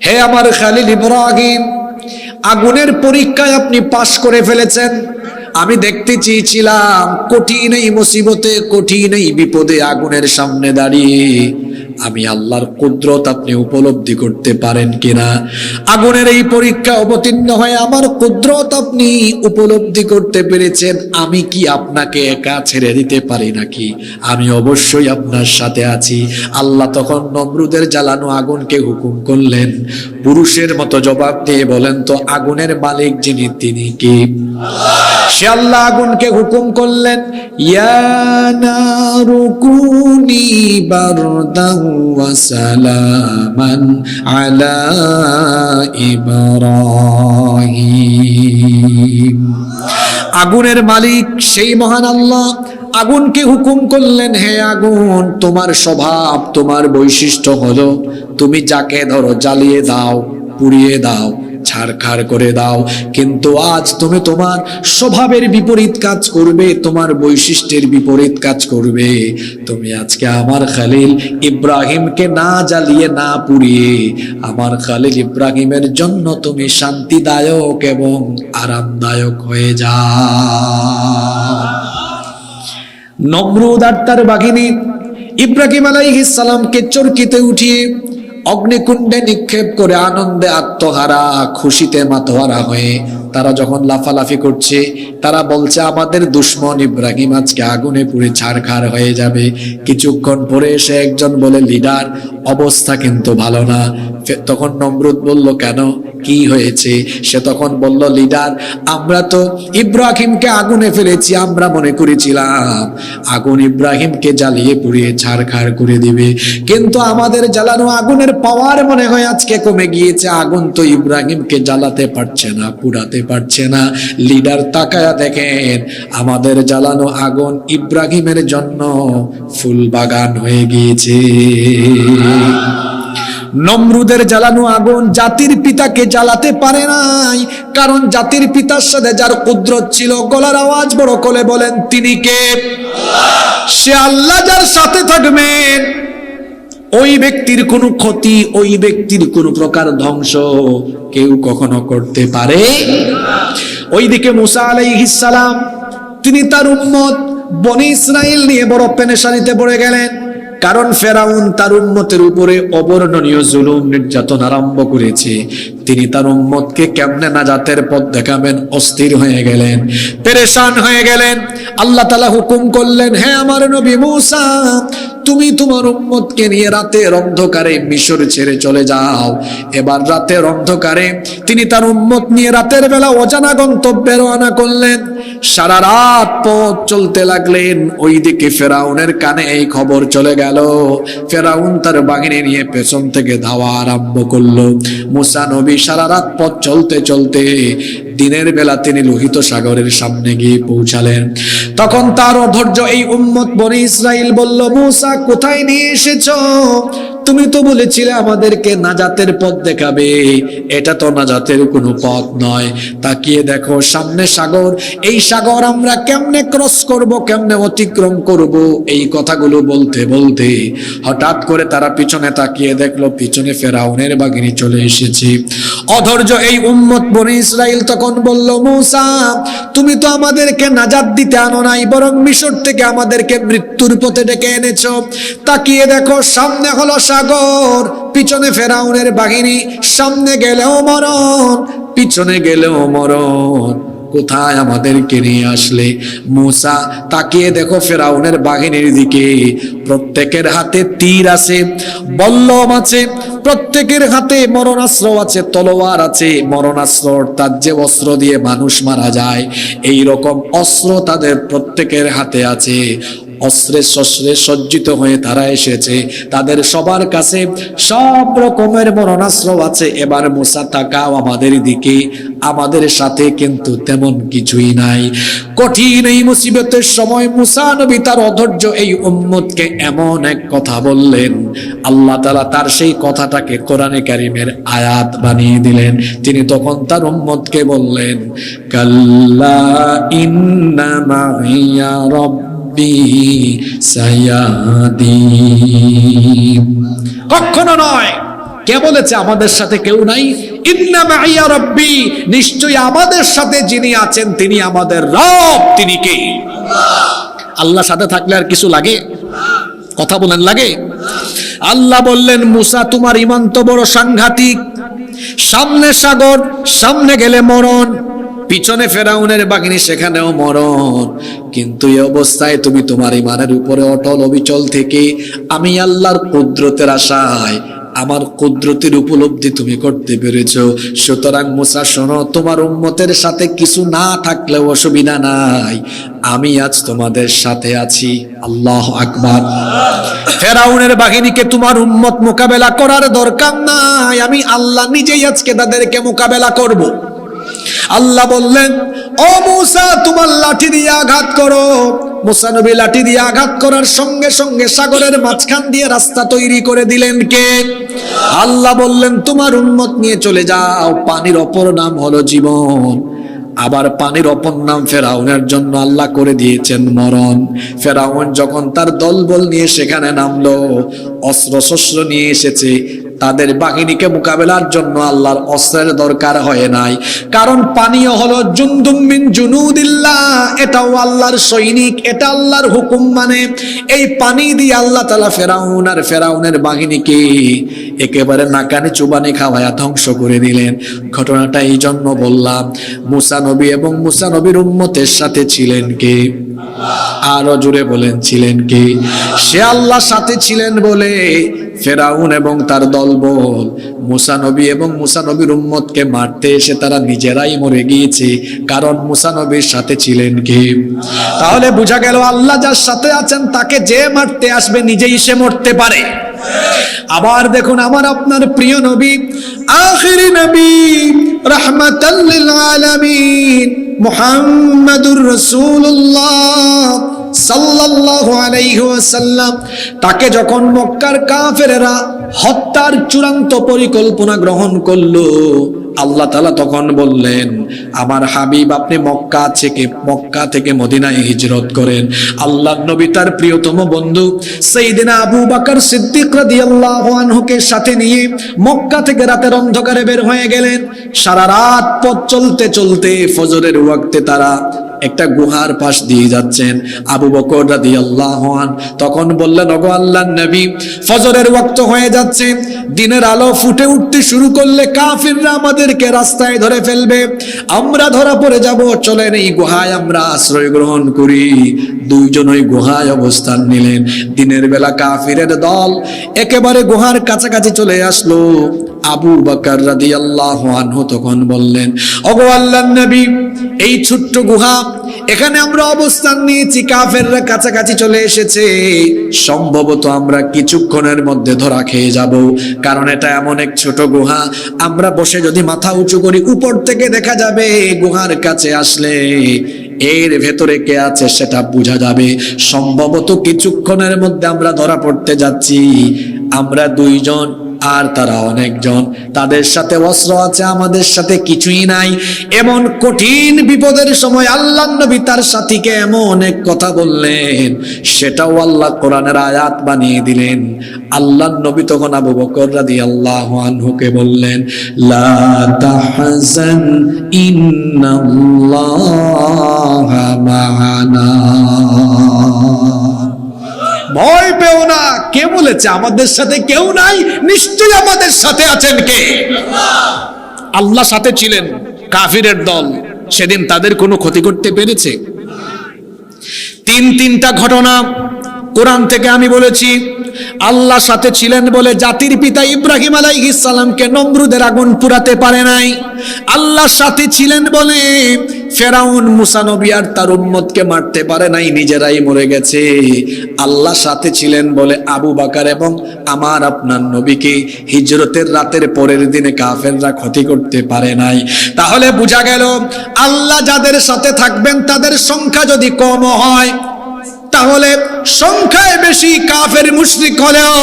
হে আমার খলিল ইব্রাহিম, আগুনের পরীক্ষায় আপনি পাশ করে ফেলেছেন, আমি দেখতে চেয়েছিলাম কঠিন এই মুসিবতে, কঠিন এই বিপদে আগুনের সামনে দাঁড়িয়ে আমি আল্লাহর কুদরত আপনি উপলব্ধি করতে পারেন কিনা। আগুনের এই পরীক্ষা অবতীর্ণ হয়ে আমার কুদরত আপনি উপলব্ধি করতে পেরেছেন। আমি কি আপনাকে একা ছেড়ে দিতে পারি নাকি? আমি অবশ্যই আপনার সাথে আছি। আল্লাহ তখন নমরুদের জ্বালানো আগুনকে হুকুম করলেন, পুরুষের মতো জবাব দিয়ে বলেন তো আগুনের মালিক যিনি তিনি কি? সে আল্লাহ আগুনকে হুকুম করলেন, ইয়া নারু কুনি বারদান ওয়া সালামান আলা ইব্রাহিম। আগুনের মালিক সেই মহান আল্লাহ আগুনকে হুকুম করলেন, হে আগুন, তোমার স্বভাব, তোমার বৈশিষ্ট্য হলো তুমি যাকে ধরো জ্বালিয়ে দাও, পুড়িয়ে দাও, ছারখার করে দাও। কিন্তু আজ তুমি তোমার স্বভাবের বিপরীত কাজ করবে, তোমার বৈশিষ্ট্যের বিপরীত কাজ করবে। তুমি আজকে আমার খলিল ইব্রাহিমকে না জ্বালিয়ে না পুড়িয়ে আমার খলিল ইব্রাহিমের জন্য তুমি শান্তিদায়ক এবং আরামদায়ক হয়ে যাও। নমরুদ আর তার বাহিনী ইব্রাহিম আলাইহিস সালামকে চরকিতে উঠিয়ে অগ্নিকুণ্ডে নিক্ষেপ করে আনন্দে আত্মহারা, খুশিতে মাতোহারা হয়ে তারা যখন লাফালাফি করছে, তারা বলছে আমাদের দুশমন ইব্রাহিম আজকে আগুনে পুড়ে ছারখার হয়ে যাবে। কিছুক্ষণ পরে এসে একজন বলে, লিডার, অবস্থা কিন্তু ভালো না। তখন নমরুদ বলল, কেন, কি হয়েছে? সে তখন বলল, লিডার, আমরা তো ইব্রাহিমকে আগুনে ফেলেছি, আমরা মনে করেছিলাম আগুন ইব্রাহিমকে জ্বালিয়ে পুড়িয়ে ছারখার করে দিবে, কিন্তু আমাদের জ্বালানো আগুনের পাওয়ার মনে হয় আজকে কমে গিয়েছে। আগুন তো ইব্রাহিমকে জ্বালাতে পারছে না, পুড়াতে পারছে না। লিডার তাকায়া দেখেন আমাদের জ্বালানো আগুন ইব্রাহিমের জন্য ফুল বাগান হয়ে গিয়েছে। নমরুদের জ্বালানো আগুন জাতির পিতাকে জ্বালাতে পারে নাই, কারণ জাতির পিতার সাথে যার কুদরত ছিল, গলার আওয়াজ বড় করে বলেন, তিনি কে? সে আল্লাহ যার সাথে থাকবেন ওই ব্যক্তির কোনো ক্ষতি, ওই ব্যক্তির কোনো প্রকার ধ্বংস কেউ কখনো করতে পারে। ওইদিকে মুসা আলাইহিস সালাম তিনি তার উম্মত বনি ইসরাইল নিয়ে বড় পেরেশানিতে পড়ে গেলেন, কারণ ফেরাউন তার উম্মতের উপরে অবর্ণনীয় জুলুম নির্যাতন আরম্ভ করেছে। তিনি তার উম্মতকে কেমনে নাজাতের পথ দেখাবেন অস্থির হয়ে গেলেন, পেরেশান হয়ে গেলেন। আল্লাহ তাআলা হুকুম করলেন, হে আমার নবী মুসা, তুমি তোমার উম্মতকে নিয়ে রাতের অন্ধকারে মিশর ছেড়ে চলে যাও। এবার রাতের অন্ধকারে তিনি তার উম্মত নিয়ে রাতের বেলা অজানা গন্তব্যে রওনা করলেন। সারা রাত পথ চলতে লাগলেন। ওইদিকে ফেরাউনের কানে এই খবর চলে গেল, ফেরাউন তার বাহিনী নিয়ে পেছন থেকে ধাওয়া আরম্ভ করলো। মুসা নবী সারা রাত পথ চলতে চলতে দিনের বেলা তিনি লোহিত সাগরের সামনে গিয়ে পৌঁছালেন। তখন তার অধৈর্য এই উম্মত বনি ইসরাইল বলল, মুসা, কোথায় নিয়ে এসেছো? তুমি তো বলেছিলে আমাদেরকে নাজাতের পথ দেখাবে, এটা তো নাজাতের কোনো পথ নয়। তাকিয়ে দেখো সামনে সাগর, এই সাগর আমরা কেমনে ক্রস করব, কেমনে অতিক্রম করব? এই কথাগুলো বলতে বলতে হঠাৎ করে তারা পিছনে তাকিয়ে দেখলো পিছনে ফেরাউনের বাহিনী চলে এসেছে। অধৈর্য এই উম্মত বনি ইসরাইল তখন বলল, মুসা, তুমি তো আমাদেরকে নাজাত দিতে আনো নাই, বরং মিশর থেকে আমাদেরকে মৃত্যুর পথে ডেকে এনেছো। তাকিয়ে দেখো সামনে হলো সাগর, পিছনে ফেরাউনের বাহিনী, সামনে গেলেও মরণ, পিছনে গেলেও মরণ, কোথায় আমাদেরকে নিয়ে আসলে? মুসা, তাকিয়ে দেখো ফেরাউনের বাহিনীর দিকে, প্রত্যেকের হাতে তীর আছে, বল্লম আছে, প্রত্যেকের হাতে মরণাস্ত্র আছে, তলোয়ার আছে। মরণাস্ত্র অর্থাৎ যে অস্ত্র দিয়ে মানুষ মারা যায়, এই রকম অস্ত্র তাদের প্রত্যেকের হাতে আছে। অস্ত্রে শস্ত্রে সজ্জিত হয়ে তারা এসেছে, তাদের সবার কাছে সব রকমের মরণাস্ত্র আছে। এবার মুসা, তাকাও আমাদের দিকে, আমাদের সাথে কিন্তু তেমন কিছুই নাই। কঠিন এই মুসিবতের সময় মুসা নবী তার অধৈর্য এই উম্মতকে এমন এক কথা বললেন, আল্লাহ তাআলা তার সেই কথাটাকে কোরআনে কারীমের আয়াত বানিয়ে দিলেন। তিনি তখন তার উম্মতকে বললেন, কাল্লা ইন্না মাইয়া কখনো নয়। কে বলেছে আমাদের সাথে কেউ নাই? ইন্না মাইয়া রাব্বি, নিশ্চয়ই আমাদের সাথে যিনি আছেন তিনি আমাদের রব। তিনি কে? আল্লাহ সাথে থাকলে আর কিছু লাগে? কথা বলেন, লাগে? আল্লাহ বললেন, মুসা তোমার ঈমান তো বড় সাংঘাতিক, সামনে সাগর, সামনে গেলে মরণ, পিছনে ফেরাউনের বাহিনী, সেখানেও মরণ, কিন্তু এই অবস্থায় তুমি তোমার ঈমানের উপরে অটল অবিচল থেকে আমি আল্লাহর কুদরতের আশায়, আমার কুদরতের উপলব্ধি তুমি করতে পেরেছো। সুতরাং মুসা শোনো, তোমার উম্মতের সাথে কিছু না থাকলেও অসুবিধা নাই, আমি আজ তোমাদের সাথে আছি। আল্লাহু আকবার। ফেরাউনের বাহিনীকে তোমার উম্মত মোকাবেলা করার দরকার নাই, আমি আল্লাহ নিজেই আজকে তাদেরকে মোকাবেলা করব। আল্লাহ বললেন, ও মুসা তোমার লাঠি দিয়ে আঘাত করো। মুসা নবী লাঠি দিয়ে আঘাত করার সঙ্গে সঙ্গে সাগরের মাঝখান দিয়ে রাস্তা তৈরি করে দিলেন কে? আল্লাহ বললেন, তোমার উম্মত নিয়ে চলে যাও, পানির অপর নাম হলো জীবন। আবার পানির অপর নাম ফেরাউনের জন্য আল্লাহ করে দিয়েছেন মরণ। ফেরাউন যখন তার দলবল নিয়ে সেখানে নামলো, অস্ত্র শস্ত্র নিয়ে এসেছে, তাদের বাহিনীকে মোকাবেলার জন্য আল্লাহর অস্ত্রের দরকার হয় নাই, কারণ পানিও হলো জুনদুম মিন জুনুদিল্লাহ, এটাও আল্লাহর সৈনিক, এটা আল্লাহর হুকুম। মানে এই পানি দিয়ে আল্লাহ তাআলা ফেরাউন আর ফেরাউনের বাহিনীকে একেবারে নাকানি চুবানি খাওয়ায়া ধ্বংস করে দিলেন। ঘটনাটা এই জন্য বললাম, মুসা নবী এবং মুসা নবীর উম্মতের সাথে ছিলেন কে? আরো জোরে বলেন, ছিলেন কে? সে আল্লাহর সাথে ছিলেন বলে ফেরাউন এবং তার দলবল মুসা নবী এবং মুসা নবীর উম্মতকে মারতে এসে তারা নিজেরাই মরে গিয়েছে, কারণ মুসা নবীর সাথে ছিলেন কে? তাহলে বোঝা গেল, আল্লাহ যার সাথে আছেন তাকে যে মারতে আসবে নিজেই সে মরতে পারে। আবার দেখুন, আমার আপনার প্রিয় নবী, আখিরি নবী, রাহমাতাল লিল আলামিন, মুহাম্মাদুর রাসূলুল্লাহ সাল্লাল্লাহু আলাইহি ওয়াসাল্লাম, তাকে যখন মক্কার কাফেরেরা হত্যার চূড়ান্ত পরিকল্পনা গ্রহণ করলো, আল্লাহ তাআলা তখন বললেন, আমার হাবিব আপনি মক্কা থেকে মদিনায় হিজরত করেন। আল্লাহর নবী তার প্রিয়তম বন্ধু সাইয়েদনা আবু বকর সিদ্দিক রাদিয়াল্লাহু আনহুকে সাথে নিয়ে মক্কা থেকে রাতের অন্ধকারে বের হয়ে গেলেন। সারা রাত পথ চলতে চলতে ফজরের ওয়াক্তে তারা একটা গুহার পাশ দিয়ে যাচ্ছেন। আবু বকর রাদিয়াল্লাহু আনহু তখন বললেন, ওগো আল্লাহর নবী, ফজরের ওয়াক্ত হয়ে যাচ্ছে, দিনের আলো ফুটে উঠতে শুরু করলে কাফিররা আমাদেরকে রাস্তায় ধরে ফেলবে, আমরা ধরা পড়ে যাব, চলেন এই গুহায় আমরা আশ্রয় গ্রহণ করি। দুইজন ওই গুহায় অবস্থান নিলেন। দিনের বেলা কাফিরের দল একেবারে গুহার কাছাকাছি চলে আসলো। আবু বকর রাদিয়াল্লাহু আনহু তখন বললেন, ওগো আল্লাহর নবী, এই ছোট্ট গুহা, এখানে আমরা অবস্থান নিয়েছি, কাফেররা কাছাকাছি চলে এসেছে, সম্ভবত আমরা কিছুক্ষণের মধ্যে ধরা খেয়ে যাব, কারণ এটা এমন এক ছোট গুহা, আমরা বসে যদি মাথা উঁচু করি উপর থেকে দেখা যাবে, গুহার কাছে আসলে এর ভেতরে কে আছে সেটা বোঝা যাবে, সম্ভবত কিছুক্ষণের মধ্যে আমরা ধরা পড়তে যাচ্ছি। আমরা দুইজন আর তারা অনেকজন, তাদের সাথে অস্ত্র আছে, আমাদের সাথে কিছুই নাই। এমন কঠিন বিপদের সময় আল্লাহর নবী তার সাথীকে এমন এক কথা বললেন, সেটাও আল্লাহ কোরআনের আয়াত বানিয়ে দিলেন। আল্লাহর নবী তখন আবু বকর রাদিয়াল্লাহু আনহুকে বললেন, লা তাহজান ইন্নাল্লাহা মা'ানা, ভয় পেও না। কে বলেছে আমাদের সাথে কেউ নাই? নিশ্চয়ই আমাদের সাথে আছেন কে? আল্লাহ সাথে ছিলেন। কাফিরের দল সেদিন তাদের কোনো ক্ষতি করতে পেরেছে? তিনটা ঘটনা কোরআন থেকে আমি বলেছি। আল্লাহ সাথে ছিলেন বলে জাতির পিতা ইব্রাহিম আলাইহিস সালামকে নমরুদের আগুন পুরাতে পারে নাই। আল্লাহ সাথে ছিলেন বলে ফেরাউন মুসা নবী আর তার উম্মতকে মারতে পারে নাই, নিজেরাই মরে গেছে। আল্লাহ সাথে ছিলেন বলে আবু বকর এবং আমার আপনার নবীকে হিজরতের রাতের পরের দিনে কাফেররা ক্ষতি করতে পারে নাই। তাহলে বোঝা গেল, আল্লাহ যাদের সাথে থাকবেন তাদের সংখ্যা যদি কম হয়, তাহলে সংখ্যায় বেশি কাফের মুশরিক হলেও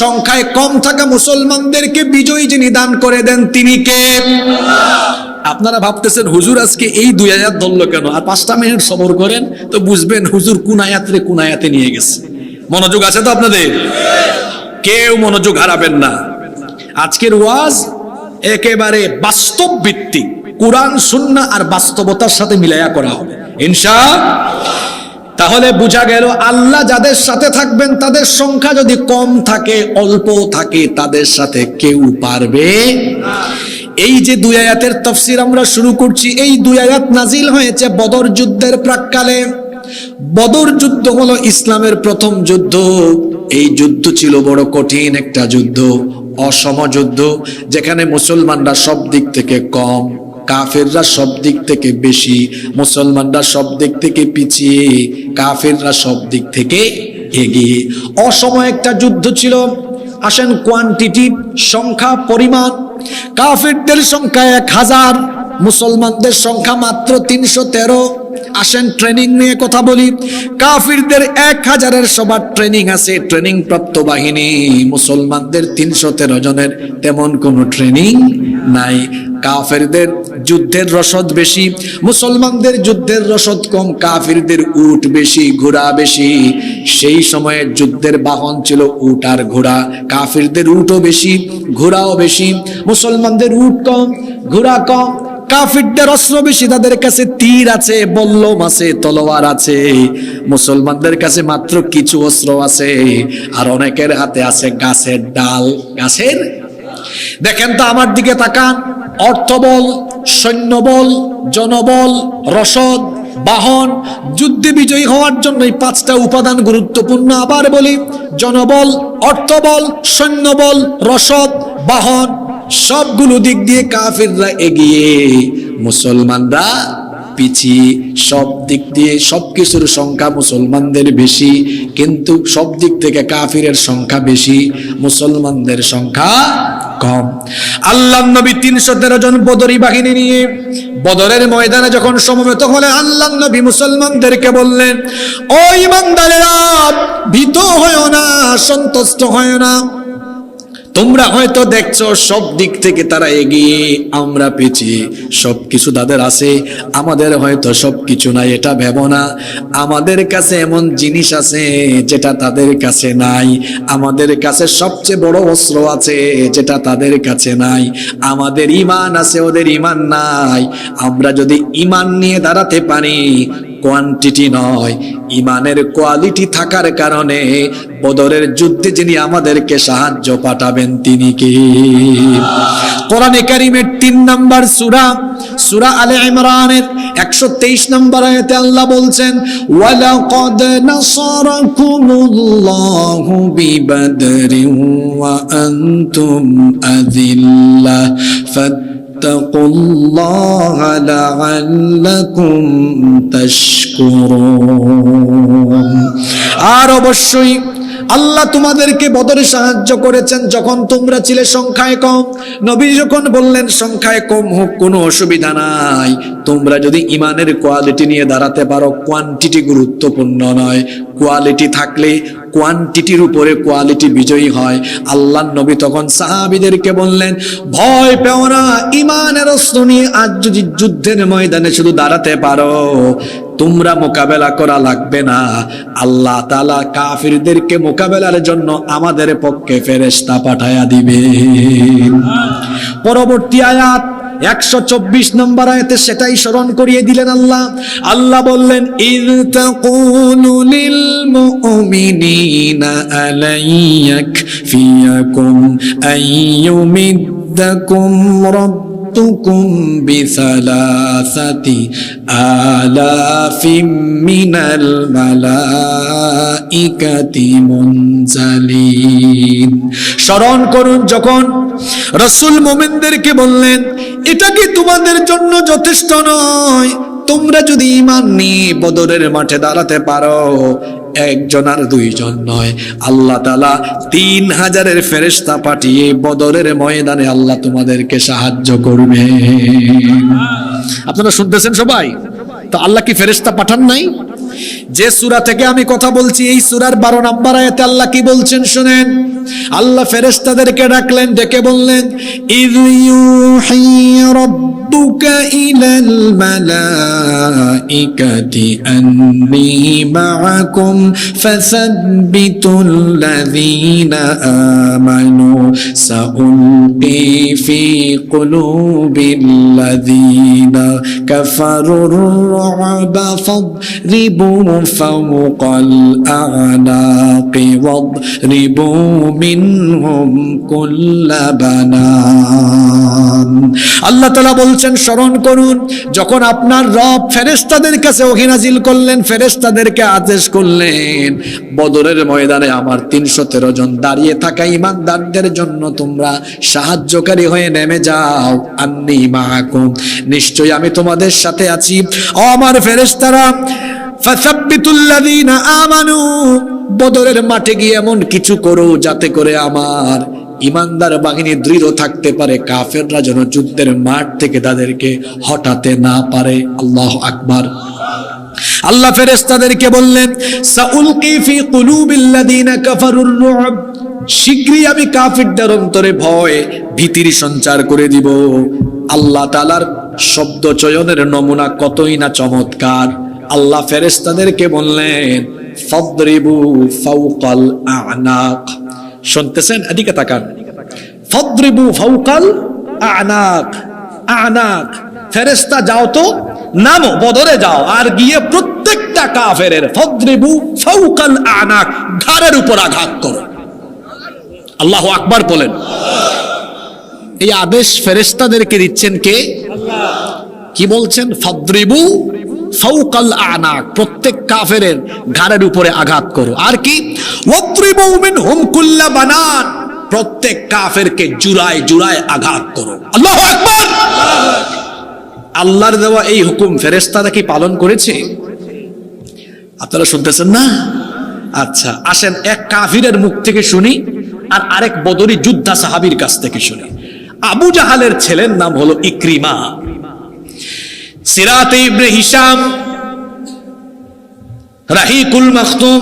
সংখ্যায় কম থাকা মুসলমানদেরকে বিজয়ী যিনি দান করে দেন তিনি কে? আপনারা ভাবতেছেন হুজুর আজকে এই 2 আয়াত ধরলো কেন? আর 5টা মিনিট সবর করেন তো বুঝবেন হুজুর কোন আয়াতে নিয়ে গেছে। মনোযোগ আছে তো আপনাদের? কেউ মনোযোগ হারাবেন না। আজকের ওয়াজ একেবারে বাস্তব ভিত্তিক, কুরআন সুন্নাহ আর বাস্তবতার সাথে মিলায়া করা হবে ইনশাআল্লাহ। তাহলে বোঝা গেল আল্লাহ যাদের সাথে থাকবেন তাদের সংখ্যা যদি কম থাকে, অল্প থাকে, তাদের সাথে কেউ পারবে না। এই যে দুই আয়াতের তাফসীর আমরা শুরু করছি, এই দুই আয়াত নাজিল হয়েছে বদর যুদ্ধের প্রাক্কালে। বদর যুদ্ধ হলো ইসলামের প্রথম যুদ্ধ। এই যুদ্ধ ছিল বড় কঠিন একটা যুদ্ধ, অসম যুদ্ধ, যেখানে মুসলমানরা সব দিক থেকে কম, কাফেররা সব দিক থেকে বেশি, মুসলমানরা সব দিক থেকে পিছিয়ে, কাফেররা সব দিক থেকে এগিয়ে। অসম একটা যুদ্ধ ছিল। আসেন কোয়ান্টিটি, সংখ্যা, পরিমাণ, কাফেরদের সংখ্যা 1000, মুসলমানদের সংখ্যা মাত্র 313। আসেন ট্রেনিং নিয়ে কথা বলি। কাফিরদের 1000-এর সবার ট্রেনিং আছে, ট্রেনিং প্রাপ্ত বাহিনী। মুসলমানদের 313 জনের তেমন কোনো ট্রেনিং নাই। কাফেরদের যুদ্ধের রসদ বেশি, মুসলমানদের যুদ্ধের রসদ কম। কাফিরদের উট বেশি, ঘোড়া বেশি। সেই সময়ে যুদ্ধের বাহন ছিল উট আর ঘোড়া। কাফিরদের উটও বেশি, ঘোড়াও বেশি। মুসলমানদের উট কম, ঘোড়া কম। কাফিরদের অস্ত্র বেশি, তাদের কাছে তীর আছে, বল্লম আছে, তলোয়ার আছে। মুসলমানদের কাছে মাত্র কিছু অস্ত্র আছে, আর অনেকের হাতে আছে গাছের ডাল। গাছের, দেখেন তো আমার দিকে তাকান। অর্থবল, সৈন্যবল, জনবল, রসদ, বাহন। যুদ্ধে বিজয়ী হওয়ার জন্য এই 5টা উপাদান গুরুত্বপূর্ণ। আবার বলি, জনবল, অর্থবল, সৈন্যবল, রসদ, বাহন, সবগুলো দিক দিয়ে কাফিররা এগিয়ে, মুসলমানরা পিছিয়ে। সব দিক দিয়ে সবকিছুর সংখ্যা মুসলমানদের বেশি, কিন্তু সব দিক থেকে কাফিরের সংখ্যা বেশি, মুসলমানদের সংখ্যা কম। আল্লাহর নবী 313 জন বদরি বাহিনী নিয়ে বদরের ময়দানে যখন সমবেত হলেন, আল্লাহর নবী মুসলমানদেরকে বললেন, ও ঈমানদারেরা, ভীত হয়ো না, সন্তুষ্ট হয়ো না। তোমরা হয়তো দেখছো সব দিক থেকে তারা এগিয়ে, আমরা পিছিয়ে। সবকিছু তাদের আছে, আমাদের হয়তো সবকিছু নাই, এটা ভেবো না। আমাদের কাছে এমন জিনিস আছে যেটা তাদের কাছে নাই। আমাদের কাছে সবচেয়ে বড় অস্ত্র আছে যেটা তাদের কাছে নাই। আমাদের ঈমান আছে, ওদের ঈমান নাই। আমরা যদি ঈমান নিয়ে দাঁড়াতে পারি, কোয়ান্টিটি নয়, ঈমানের কোয়ালিটি থাকার কারণে বদরের যুদ্ধে যিনি আমাদেরকে সাহায্য পাঠাবেন তিনি কে? কোরআনে কারীমের 3 নম্বর সূরা, সূরা আলে ইমরানের 123 নম্বর আয়াতে আল্লাহ বলছেন, ওয়ালাকাদ নাসারাকুমুল্লাহু বিবাদরিন ওয়া আনতুম আযিল্লাহ ফাত্তাকুল্লাহা লাআল্লাকুম তাশকুরুন। আর অবশ্যই আল্লাহ তোমাদেরকে বদরে সাহায্য করেছেন যখন তোমরা ছিলে সংখ্যায় কম। নবী যখন বললেন সংখ্যায় কম হোক, কোনো অসুবিধা নাই, তোমরা যদি ঈমানের কোয়ালিটি নিয়ে দাঁড়াতে পারো। কোয়ান্টিটি গুরুত্বপূর্ণ নয়, কোয়ালিটি থাকলে কোয়ান্টিটির উপরে কোয়ালিটি বিজয়ী হয়। আল্লাহর নবী তখন সাহাবীদেরকে বললেন, ভয় পেও না, ঈমানের অস্ত্র নিয়ে আজ যদি যুদ্ধের ময়দানে শুধু দাঁড়াতে পারো, তোমরা মোকাবেলা করা লাগবে না। আল্লাহ তাআলা কাফিরদেরকে মোকাবেলার জন্য আমাদের পক্ষে ফেরেশতা পাঠায়া দিবে। পরবর্তী আয়াত 124 নম্বর আয়াতে সেটাই স্মরণ করিয়ে দিলেন আল্লাহ। আল্লাহ বললেন, ইয তাকুলু লিল মুমিনিনা আলাইয়াকফিয়াকুম আইয়ুমিদ্দাকুম রাব্বুকুম বিসালাসাতি আলাফিম মিনাল মালাইকাতি মুনজালিন। স্মরণ করুন যখন রাসূল মুমিনদেরকে বললেন, এটা কি তোমাদের জন্য যথেষ্ট নয়? তোমরা যদি ঈমান নিয়ে বদরের মাঠে দাঁড়াতে পারো, একজন আর দুইজন নয়, আল্লাহ তাআলা 3000-এর ফেরেশতা পাঠিয়ে বদরের ময়দানে আল্লাহ তোমাদেরকে সাহায্য করবে। আপনারা শুনতেছেন সবাই? তো আল্লাহ কি ফেরেশতা পাঠান নাই? যে সূরা থেকে আমি কথা বলছি, এই সূরার 12 নম্বর আয়াতে আল্লাহ কি বলছেন শুনেন। আল্লাহ ফেরেশতাদেরকে ডাকলেন, ডেকে বললেন, ইয ইউহি রাব্বুকা ইলাল মালাইকাতি আন্নী মাআকুম ফাসাব্বিতুল্লাযীনা আমানু সাউলকি ফি কুলুবিল্লাযীনা কাফারুর রু'বা ফাদরিবু ফাওকাল আ'নাকি ওয়াদরিবু মিনহুম কুল্লা বানান। আল্লাহ তাআলা বলছেন, স্মরণ করুন যখন আপনার রব ফেরেশতাদের কাছে ওহী নাজিল করলেন, ফেরেশতাদেরকে আদেশ করলেন, বদরের ময়দানে আমার 313 জন দাঁড়িয়ে থাকা ঈমানদারদের জন্য তোমরা সাহায্যকারী হয়ে নেমে যাও। আন্নী মাআকুম, নিশ্চয়ই আমি তোমাদের সাথে আছি। ও আমার ফেরেশতারা, ফাসাব্বিতুল্লাযীনা আমানু, বদরের মাঠে গিয়ে এমন কিছু করো যাতে করে আমার ইমানদার বাহিনী দৃঢ় থাকতে পারে, কাফেররা যেন যুদ্ধের মাঠ থেকে তাদেরকে হটাতে না পারে। আল্লাহু আকবার। আল্লাহ ফেরেশতাদেরকে বললেন, সাউলকি ফি কুলুবিল্লাযীনা কাফারুর রু'ব, শীঘ্রই আমি কাফিরদের অন্তরে ভয় ভীতির সঞ্চার করে দিব। আল্লাহ তাআলার শব্দ চয়নের নমুনা কতই না চমৎকার। আল্লাহ ফেরেশতাদেরকে বললেন, ফাদরিবু ফাওকাল আ'নাক। শুনতেছেন? এদিকে তাকান। ফাদরিবু ফাওকাল আ'নাক, আ'নাক। ফেরেশতা যাও তো, নামো, বদরে যাও, আর গিয়ে প্রত্যেকটা কাফেরের ফাদরিবু ফাওকাল আ'নাক, ঘাড়ের উপর আঘাত করো। আল্লাহু আকবার বলেন। এই আদেশ ফেরেশতাদেরকে দিচ্ছেন কে? আল্লাহ। কি বলছেন? ফাদরিবু ফাওকাল আ'নাক, প্রত্যেক কাফেরের ঘাড়ের উপরে আঘাত করো। আর কি? ওয়াদরিবু মিনহুম কুল্লা বানান, প্রত্যেক কাফেরকে জুড়ায় জুড়ায় আঘাত করো। আল্লাহু আকবার। আল্লাহর দেওয়া এই হুকুম ফেরেশতারা কি পালন করেছে? আপনারা শুনতেছেন না? আচ্ছা, আসেন এক কাফিরের মুখ থেকে শুনি আর আরেক বদরি যোদ্ধা সাহাবীর কাছ থেকে শুনি। আবু জাহালের ছেলের নাম হলো ইকরিমা। সিরাতে ইবনে হিশাম, রাহিকুল মাখতুম,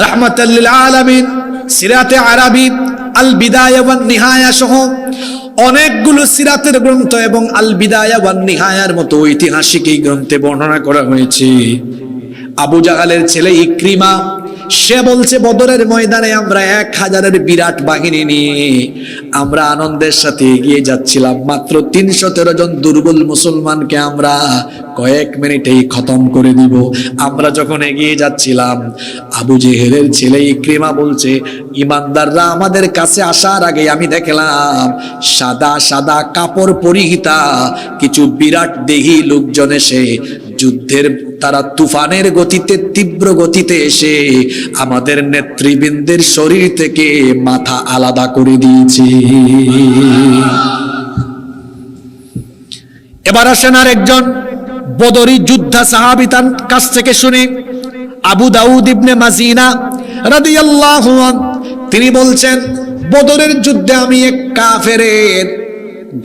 রাহমাতাল লিল আলামিন, সিরাতে আরাবী, আল বিদায়া ওয়ান নিহায়া সহ অনেকগুলো সিরাতের গ্রন্থ এবং আল বিদায়া ওয়ান নিহায়ার মতো ঐতিহাসিক এই গ্রন্থে বর্ণনা করা হয়েছে, আবু জাহালের ছেলে ইকরিমা সে বলছে, বদরের ময়দানে আমরা 1000-এর বিরাট বাহিনী নিয়ে আমরা আনন্দের সাথে এগিয়ে যাচ্ছিলাম। মাত্র 313 জন দুর্বল মুসলমানকে আমরা কয়েক মিনিটেই খতম করে দিব। আমরা যখন এগিয়ে যাচ্ছিলাম, আবু জেহেলের ছেলে ইকরিমা বলছে, ইমানদাররা আমাদের কাছে আসার আগে আমি দেখলাম সাদা সাদা কাপড় পরিহিতা কিছু বিরাট দেহী লোকজন এসে যুদ্ধের তারা তুফানের গতিতে, তীব্র গতিতে এসে আমাদের নেতৃবৃন্দের শরীর থেকে মাথা আলাদা করে দিয়েছে। এবার আসেন আর একজন বদরি যোদ্ধা সাহাবী, তার কাছ থেকে শুনি। আবু দাউদ ইবনে মাজিনা রাদিয়াল্লাহু আনহু, তিনি বলছেন, বদরের যুদ্ধে আমি এক কাফেরের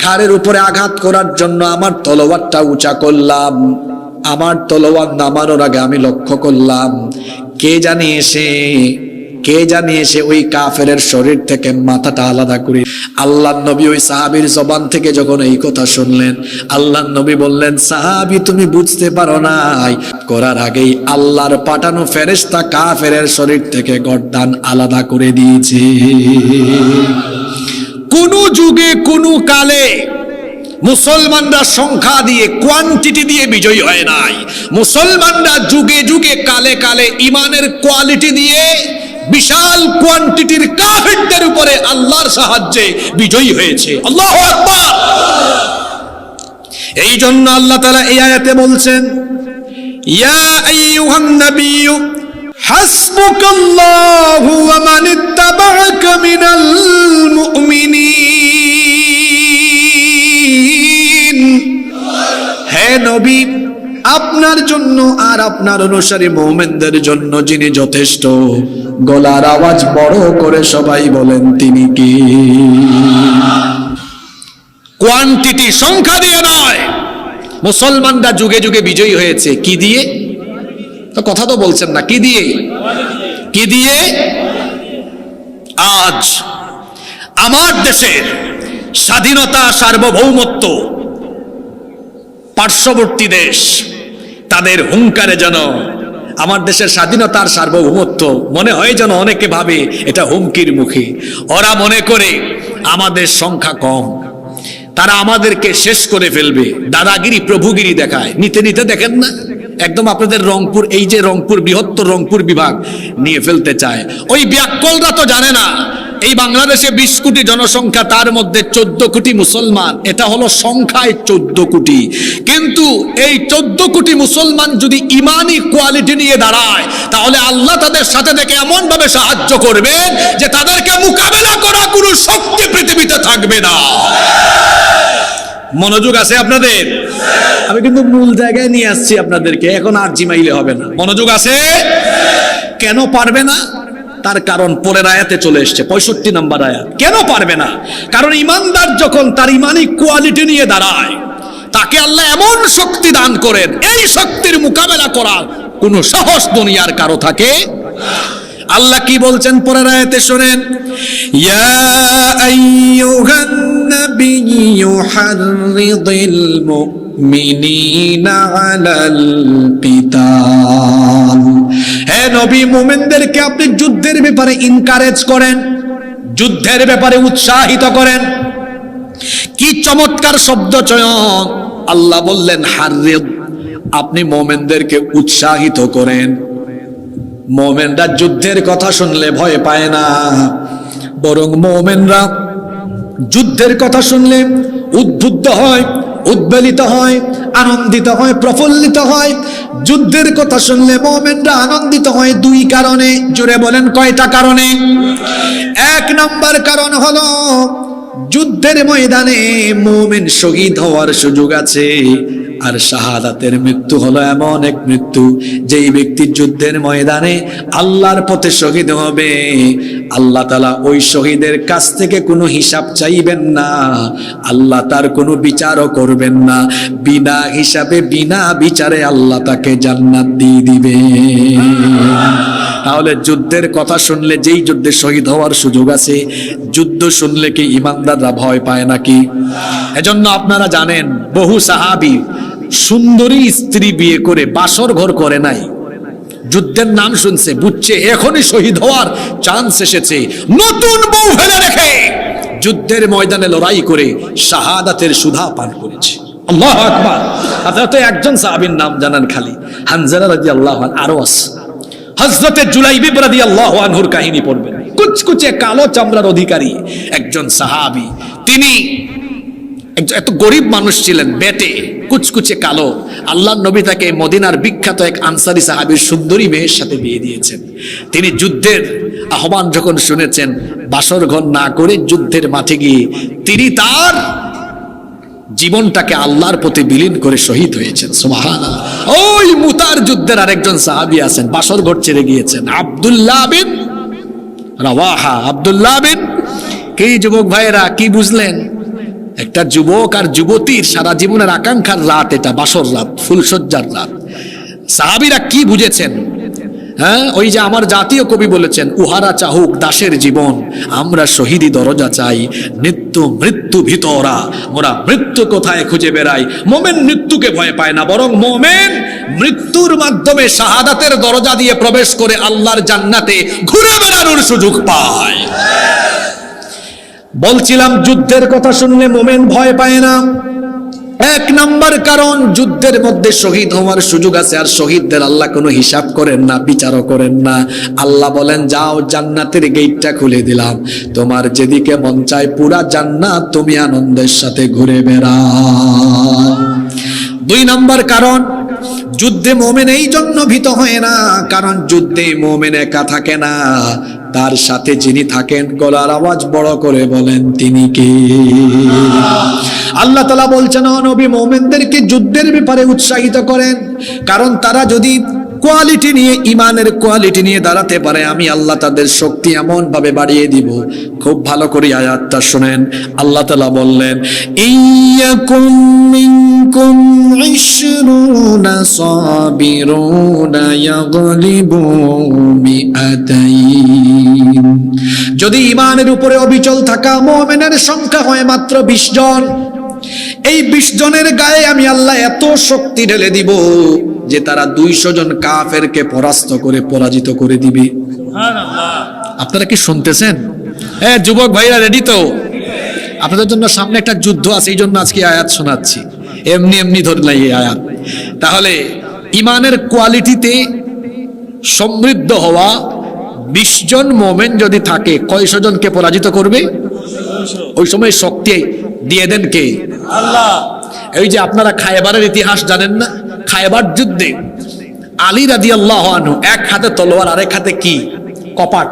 ঘাড়ের উপরে আঘাত করার জন্য আমার তলোয়ারটা উঁচা করলাম। আমার তলোয়ার নামানোর আগে আমি লক্ষ্য করলাম কে জানি এসে ওই কাফেরের শরীর থেকে মাথাটা আলাদা করে। আল্লাহর নবী ওই সাহাবীর জবান থেকে যখন এই কথা শুনলেন, আল্লাহর নবী বললেন, সাহাবী তুমি বুঝতে পারো নাই, করার আগেই আল্লাহর পাঠানো ফেরেশতা কাফেরের শরীর থেকে গর্দান আলাদা করে দিয়েছে। কোন যুগে কোন কালে মুসলমানরা সংখ্যা দিয়ে, কোয়ান্টিটি দিয়ে বিজয়ী হয় নাই। মুসলমানরা যুগে যুগে কালে কালে ইমানের কোয়ালিটি দিয়ে বিশাল কোয়ান্টিটির কাফেরদের উপরে আল্লাহর সাহায্যে বিজয়ী হয়েছে। আল্লাহু আকবার। এই জন্য আল্লাহ তাআলা এই আয়াতে বলছেন, ইয়া আইয়ুহান নাবিয়্যু হাসবুকাল্লাহু ওয়া মান ইত্তাবা'আকা মিনাল মুমিনিন। হে নবী, আপনার জন্য আর আপনার অনুসারী মুমিনদের জন্য যিনি যথেষ্ট, গলার আওয়াজ বড় করে সবাই বলেন তিনি কি? কোয়ান্টিটি, সংখ্যা দিয়ে নয়। মুসলমানরা যুগে যুগে বিজয়ী হয়েছে কি দিয়ে? তো কথা তো বলছেন না, কি দিয়ে? কি দিয়ে? আজ আমার দেশের স্বাধীনতা, সার্বভৌমত্ব, পার্শ্ববর্তী দেশ তাদের হুঙ্কারে যেন আমার দেশের স্বাধীনতার সার্বভৌমত্ব মনে হয় যেন অনেকে ভাবে এটা হুমকির মুখে। ওরা মনে করে আমাদের সংখ্যা কম, তারা আমাদেরকে শেষ করে ফেলবে, দাদাগিরি প্রভুগিরি দেখায়। নিতে নিতে দেখেন না একদম আপনাদের রংপুর, এই যে রংপুর, বৃহত্তর রংপুর বিভাগ নিয়ে ফেলতে চায়। ওই ব্যাককলরা তো জানে না এই বাংলাদেশে 20 কোটি জনসংখ্যা, তার মধ্যে 14 কোটি মুসলমান। এটা হলো সংখ্যায় 14 কোটি, কিন্তু এই 14 কোটি মুসলমান যদি ইমানি কোয়ালিটি নিয়ে দাঁড়ায় তাহলে আল্লাহ তাদের সাথে থেকে এমন ভাবে সাহায্য করবেন যে তাদেরকে মোকাবেলা করা কোনো শক্তি পৃথিবীতে থাকবে না। মনোযোগ আছে আপনাদের? আমি কিন্তু মূল জায়গায় নিয়ে আসছি আপনাদেরকে, এখন আর জিমাইলে হবে না। মনোযোগ আছে? কেন পারবে না? তার কারণ পরের আয়াতে চলে এসছে, 65 নম্বর আয়াত। কেন পারবে না? কারণ ইমানদার যখন তার ইমানি কোয়ালিটি নিয়ে দাঁড়ায় তাকে আল্লাহ এমন শক্তি দান করেন, এই শক্তির মোকাবেলা করার কোনো সাহস দুনিয়ার কারো থাকে। আল্লাহ কি বলছেন পরের আয়াতে শুনেন, ইয়া আইয়ুহান নাবিয়্যু হাররিদিল মুমিনিনা আলাল কিতাল। হে নবী, মুমিনদেরকে আপনি যুদ্ধের ব্যাপারে এনকারেজ করেন, যুদ্ধের ব্যাপারে উৎসাহিত করেন। কি চমৎকার শব্দ চয়ন! আল্লাহ বললেন হাররিদ, আপনি মুমিনদেরকে উৎসাহিত করেন। মুমিনরা যুদ্ধের কথা শুনলে ভয় পায় না, বরং মুমিনরা যুদ্ধের কথা শুনলে উদ্বুদ্ধ হয়, উদ্বেলিত হয়, আনন্দিত হয়, প্রফুল্লিত হয়। যুদ্ধের কথা শুনলে মুমিনরা আনন্দিত হয় 2 কারণে। জোরে বলেন কয়টা কারণে? 1 নম্বর কারণ হলো যুদ্ধের ময়দানে মুমিন শহীদ হওয়ার সুযোগ আছে। আর শাহাদাতের মৃত্যু হলো এমন এক মৃত্যু যেই ব্যক্তি যুদ্ধের ময়দানে আল্লাহর পথে শহীদ হবে, আল্লাহ তাআলা ওই শহীদের কাছ থেকে কোনো হিসাব চাইবেন না, আল্লাহ তার কোনো বিচারও করবেন না। বিনা হিসাবে, বিনা বিচারে আল্লাহ তাকে জান্নাত দিয়ে দিবে। তাহলে যুদ্ধের কথা শুনলে, যেই যুদ্ধে শহীদ হওয়ার সুযোগ আছে, যুদ্ধ শুনলে কি ইমানদাররা ভয় পায় নাকি? এজন্য আপনারা জানেন বহু সাহাবী সুন্দরী স্ত্রী বিয়ে করে বাসর ঘর করে নাই, যুদ্ধের নাম শুনছে, বুঝছে এখনই শহীদ হওয়ার চান্স এসেছে, নতুন বউ ফেলে রেখে যুদ্ধের ময়দানে লড়াই করে শাহাদাতের সুধা পান করেছে। আল্লাহু আকবার! আপনারা তো একজন সাহাবীর নাম জানেন খালি, হানজালা রাদিয়াল্লাহু আনহু। আরো আছে হযরতে জুলাইবিব রাদিয়াল্লাহু আনহুর কাহিনী পড়বেন। কুচকুচে কালো চামড়ার অধিকারী একজন সাহাবী, তিনি এত গরিব মানুষ ছিলেন, বেটে কুচকুচে কালো। আল্লাহর নবী তাকে মদিনার বিখ্যাত এক আনসারী সাহাবীর সুন্দরী মেয়ের সাথে বিয়ে দিয়েছেন। তিনি যুদ্ধের আহ্বান যখন শুনেছেন, বাসর ঘর না করে যুদ্ধের মাঠে গিয়ে তিনি তার জীবনটাকে আল্লাহর পথে বিলীন করে শহীদ হয়েছেন। সুবহানাল্লাহ! ওই মুতার যুদ্ধের আরেকজন সাহাবী আছেন, বাসর ঘর ছেড়ে গিয়েছেন, আব্দুল্লাহ বিন রাওয়াহা। আব্দুল্লাহ বিন, কি যুবক ভাইয়েরা কি বুঝলেন? একটা যুবক আর যুবতীর সারা জীবনের আকাঙ্ক্ষার রাত এটা, বাসর রাত, ফুলসজ্জার রাত। সাহাবীরা কি বুঝেছেন? হ্যাঁ, ওই যে আমার জাতীয় কবি বলেছেন, উহারা চাহুক দাসের জীবন, আমরা শহীদি দরজা চাই। মৃত্যু মৃত্যু ভিতরা, মোরা মৃত্যু কোথায় খুঁজে বেড়াই। মোমেন মৃত্যুকে ভয় পায় না, বরং মোমেন মৃত্যুর মাধ্যমে শাহাদাতের দরজা দিয়ে প্রবেশ করে আল্লাহর জান্নাতে ঘুরে বেড়ানোর সুযোগ পায়। বলছিলাম যুদ্ধের কথা শুনলে মোমেন ভয় পায় না। 1 নম্বর কারণ, যুদ্ধের মধ্যে শহীদ হওয়ার সুযোগ আছে, আর শহীদদের আল্লাহ কোনো হিসাব করেন না, বিচারও করেন না। আল্লাহ বলেন, যাও জান্নাতের গেটটা খুলে দিলাম, তোমার যেদিকে মন চায় পুরা জান্নাত তুমি আনন্দের সাথে ঘুরে বেড়াও। 2 নম্বর কারণ, যুদ্ধে মুমিন এই জন্য ভীত হয় না, কারণ যুদ্ধে মুমিন একা থাকে না, তার সাথে যিনি থাকেন গলার আওয়াজ বড় করে বলেন তিনি কে? আল্লাহ তাআলা বলছেন, ও নবী, মুমিনদেরকে যুদ্ধের ব্যাপারে উৎসাহিত করেন, কারণ তারা যদি কোয়ালিটি নিয়ে, ইমানের কোয়ালিটি নিয়ে দাঁড়াতে পারে, আমি আল্লাহ তাদের শক্তি এমন ভাবে বাড়িয়ে দিব। খুব ভালো করে আয়াতটা শুনেন। আল্লাহ তাআলা বললেন, ইয়াকুম মিনকুম 20 সাবিরুনা ইয়াগলিবু মিআতাইন। যদি ইমানের উপরে অবিচল থাকা মুমিনের সংখ্যা হয় মাত্র 20 জন, এই 20 জনের গায়ে আমি আল্লাহ এত শক্তি ঢেলে দিব যে তারা 200 জন কাফেরকে পরাস্ত করে পরাজিত করে দিবে। সুবহানাল্লাহ। আপনারা কি শুনতেছেন? হ্যাঁ যুবক ভাইরা রেডি তো? আপনাদের জন্য সামনে একটা যুদ্ধ আছে, এই জন্য আজকে আয়াত শোনাচ্ছি, এমনি এমনি ধরে নাই এই আয়াত। তাহলে ইমানের কোয়ালিটিতে সমৃদ্ধ হওয়া 20 জন মোমেন যদি থাকে, কয়শো জনকে পরাজিত করবে? ওই সময় শক্তি দিয়ে দেন কে? আল্লাহ। এই যে আপনারা খায়বারের ইতিহাস জানেন না? খায়বার যুদ্ধে আলী রাদিয়াল্লাহু আনহু এক হাতে তলোয়ার, আরেক হাতে কি? কপাট।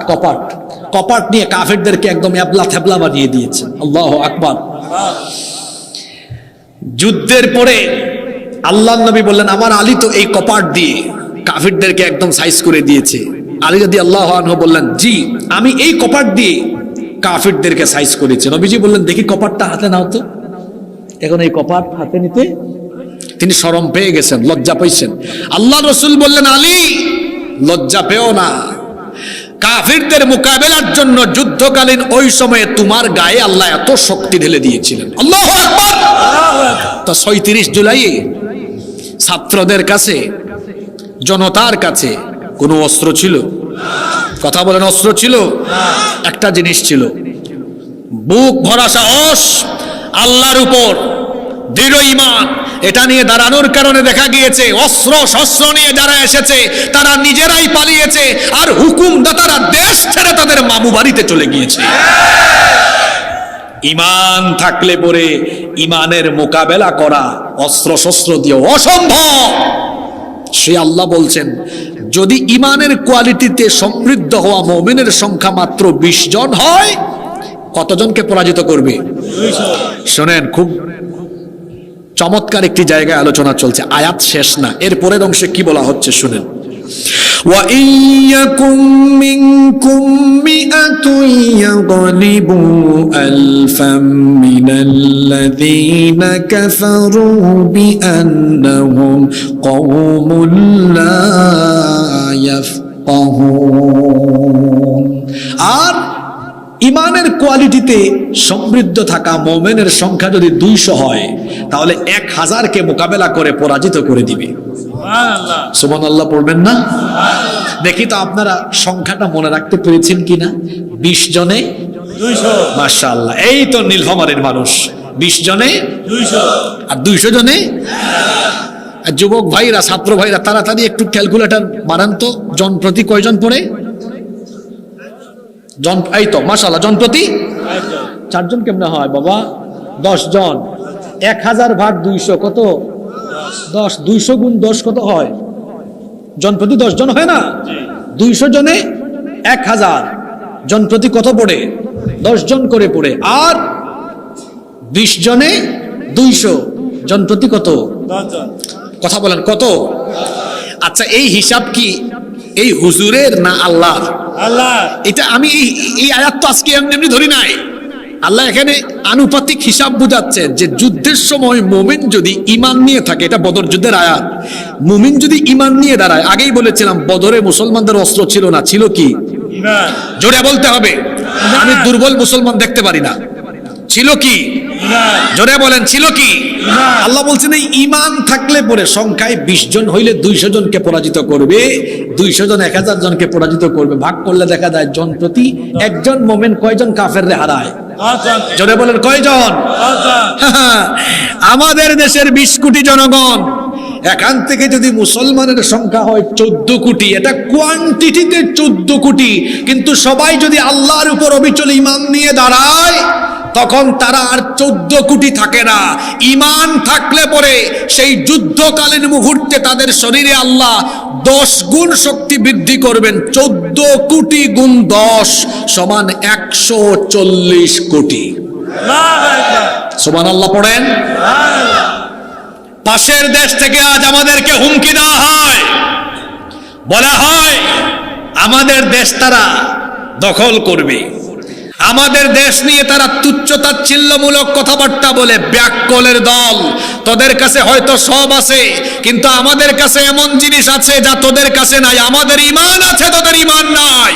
কপাট নিয়ে কাফেরদেরকে একদম এবলা থেবলা বানিয়ে দিয়েছে। আল্লাহু আকবার। যুদ্ধের পরে আল্লাহর নবী বললেন, আমার আলী তো এই কপাট দিয়ে কাফেরদেরকে একদম সাইজ করে দিয়েছে। আলী রাদিয়াল্লাহু আনহু বললেন, জি আমি এই কপাট দিয়ে কাফেরদেরকে সাইজ করেছি। নবীজি বললেন, দেখি কপাটটা হাতে নাও তো। এখন এই কপাট হাতে নিতে তিনি শরম পেয়ে গেছেন, লজ্জা পাইছেন। আল্লাহ রাসূল বললেন, আলী লজ্জা পেও না, কাফিরদের মোকাবেলার জন্য যুদ্ধকালীন ওই সময়ে তোমার গায়ে আল্লাহ এত শক্তি ঢেলে দিয়েছিলেন। আল্লাহু আকবার। তো ৩৬ জুলাই ছাত্রদের কাছে, জনতার কাছে কোনো অস্ত্র ছিল? কথা বলেন, অস্ত্র ছিল? একটা জিনিস ছিল, বুক ভরা সাহস, আল্লাহর উপর দৃঢ় ঈমান। এটা নিয়ে দাঁড়ানোর কারণে দেখা গিয়েছে অস্ত্র শস্ত্র নিয়ে যারা এসেছে তারা নিজেরাই পালিয়েছে, আর হুকুমদাতারা দেশ ছেড়ে তাদের মামু বাড়িতে চলে গিয়েছে। ঈমান থাকলে পরে ঈমানের মোকাবেলা করা অস্ত্র শস্ত্র দিয়ে অসম্ভব। সে আল্লাহ বলছেন, যদি ঈমানের কোয়ালিটিতে সমৃদ্ধ হওয়া মুমিনের সংখ্যা মাত্র 20 জন হয়, কতজনকে পরাজিত করবে? 200। শোনেন, খুব চমৎকার একটি জায়গায় আলোচনা চলছে, আয়াত শেষ না, এর পরের অংশে কি বলা হচ্ছে শুনেন। وَإِن يَكُن مِّنكُم مِّئَةٌ يَغْلِبُوا أَلْفًا مِّنَ الَّذِينَ كَفَرُوا بِأَنَّهُمْ قَوْمٌ لَّا يَفْقَهُونَ। আর ইমানের কোয়ালিটিতে সমৃদ্ধ থাকা মুমিনের সংখ্যা যদি 200 হয়, তাহলে 1000কে মোকাবেলা করে পরাজিত করে দিবে। সুবহানাল্লাহ। সুবহানাল্লাহ পড়বেন না? দেখি তো আপনারা সংখ্যাটা মনে রাখতে পেরেছেন কিনা? 20 জনে 200। মাশাআল্লাহ, এই তো নীলফামারীর মানুষ। 20 জনে 200 আর 200 জনে। যুবক ভাইরা, ছাত্র ভাইরা, তাড়াতাড়ি একটু ক্যালকুলেটর বানান তো, জন প্রতি কয়জন পড়ে? জন, এই তো মাশাআল্লাহ, জন প্রতি 4 জন। কেমনে হয় বাবা? 10 জন। 1000 ভাগ 200 কত? 10। 200 গুণ 10 কত হয়? জন প্রতি 10 জন হয় না? 200 জনে 1000, জন প্রতি কত পড়ে? 10 জন করে পড়ে। আর 20 জনে 200, জন প্রতি কত? 10 জন। কথা বলেন কত? আচ্ছা, এই হিসাব কি এই হুজুরের না আল্লাহর? আল্লাহ। এটা আমি এই আয়াত তো আজকে এমনি ধরি নাই। আল্লাহ এখানে আনুপাতিক হিসাব বুঝাচ্ছে যে যুদ্ধের সময় মুমিন যদি ঈমান নিয়ে থাকে, এটা বদর যুদ্ধের আয়াত, মুমিন যদি ঈমান নিয়ে দাঁড়ায়, আগেই বলেছিলাম বদরে মুসলমানদের অস্ত্র ছিল না, ছিল কি? ঈমান। জোরে বলতে হবে, আমি দুর্বল মুসলমান দেখতে পারি না। ছিল কি? ঈমান। জোরে বলেন, ছিল কি? ঈমান। আল্লাহ বলছেন এই ঈমান থাকলে পরে সংখ্যায় 20 জন হইলে 200 জনকে পরাজিত করবে, 200 জন 1000 জনকে পরাজিত করবে। ভাগ করলে দেখা যায় জন প্রতি একজন মুমিন কয়জন কাফেররে হারায়? 5 জন। জোরে বলেন কয়জন? 5 জন। আমাদের দেশের 20 কোটি জনগণ, এখান থেকে যদি মুসলমানের সংখ্যা হয় 14 কোটি, এটা কোয়ান্টিটিতে 14 কোটি, কিন্তু সবাই যদি আল্লাহর উপর অবিচল ঈমান নিয়ে দাঁড়ায়, তখন তারা আর 14 কোটি থাকে না। ঈমান থাকলে পরে সেই যুদ্ধকালীন মুহূর্তে তাদের শরীরে আল্লাহ 10 গুণ শক্তি বৃদ্ধি করবেন। 14 কোটি গুণ 10 সমান 140 কোটি। সুবহানাল্লাহ পড়েন। পাশের দেশ থেকে আজ আমাদেরকে হুমকি দেওয়া হয়, বলা হয় আমাদের দেশ তারা দখল করবে। আমাদের দেশ নিয়ে তারা তুচ্ছ-তাচ্ছিল্যমূলক কথাবার্তা বলে, ব্যাককলের দল। তোদের কাছে হয়তো সব আছে, কিন্তু আমাদের কাছে এমন জিনিস আছে যা তোদের কাছে নাই। আমাদের ঈমান আছে, তোদের ঈমান নাই।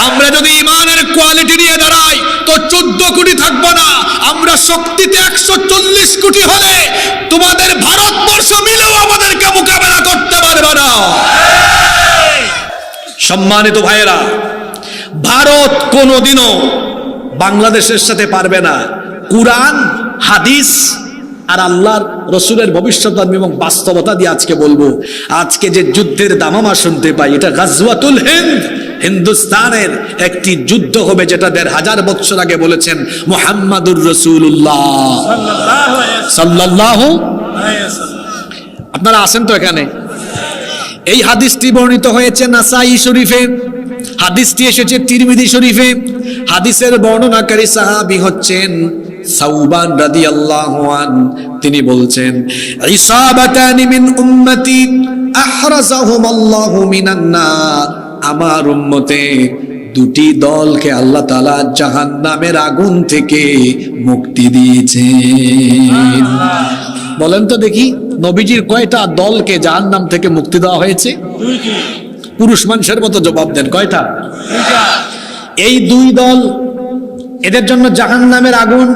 আমরা যদি ঈমানের কোয়ালিটি নিয়ে দাঁড়াই তো 14 কোটি থাকবো না। আমরা শক্তিতে 140 কোটি হলে তোমাদের ভারতবর্ষ মিলেও আমাদেরকে মোকাবেলা করতে পারবে না। সম্মানিত ভাইয়েরা, ভারত কোনোদিনও বাংলাদেশের সাথে পারবে না। কুরআন, হাদিস আর আল্লাহর রসুলের ভবিষ্যৎবাণী এবং বাস্তবতা দিয়ে আজকে বলবো। আজকে যে যুদ্ধের দামামা শুনতে পাই, এটা গাজওয়াতুল হিন্দ, হিন্দুস্তানের একটি যুদ্ধ হবে, যেটা 1500 বছর আগে বলেছেন মুহাম্মাদুর রাসূলুল্লাহ সাল্লাল্লাহু আলাইহি ওয়াসাল্লাম। আপনারা আছেন তো এখানে? এই হাদিসটি বর্ণিত হয়েছে নাসাই শরীফে, হাদিসটি এসেছে তিরমিজি শরীফে। হাদিসের বর্ণনাকারী সাহাবী হচ্ছেন সাউবান রাদিয়াল্লাহু আন। তিনি বলছেন, ইসাবাতানি মিন উম্মতি আহরাজাহুমুল্লাহু মিনান নার। আমার উম্মতে দুটি দলকে আল্লাহ তাআলা জাহান্নামের আগুন থেকে মুক্তি দিয়েছেন। বলেন তো দেখি, নবীজির কয়টা দলকে জাহান্নাম থেকে মুক্তি দেওয়া হয়েছে? দুইটি। পুরুষ মানুষের মতো জবাব দেন, কয়টা? দুইটা। এই দুই দল, এদের জন্য জাহান্নামের আগুন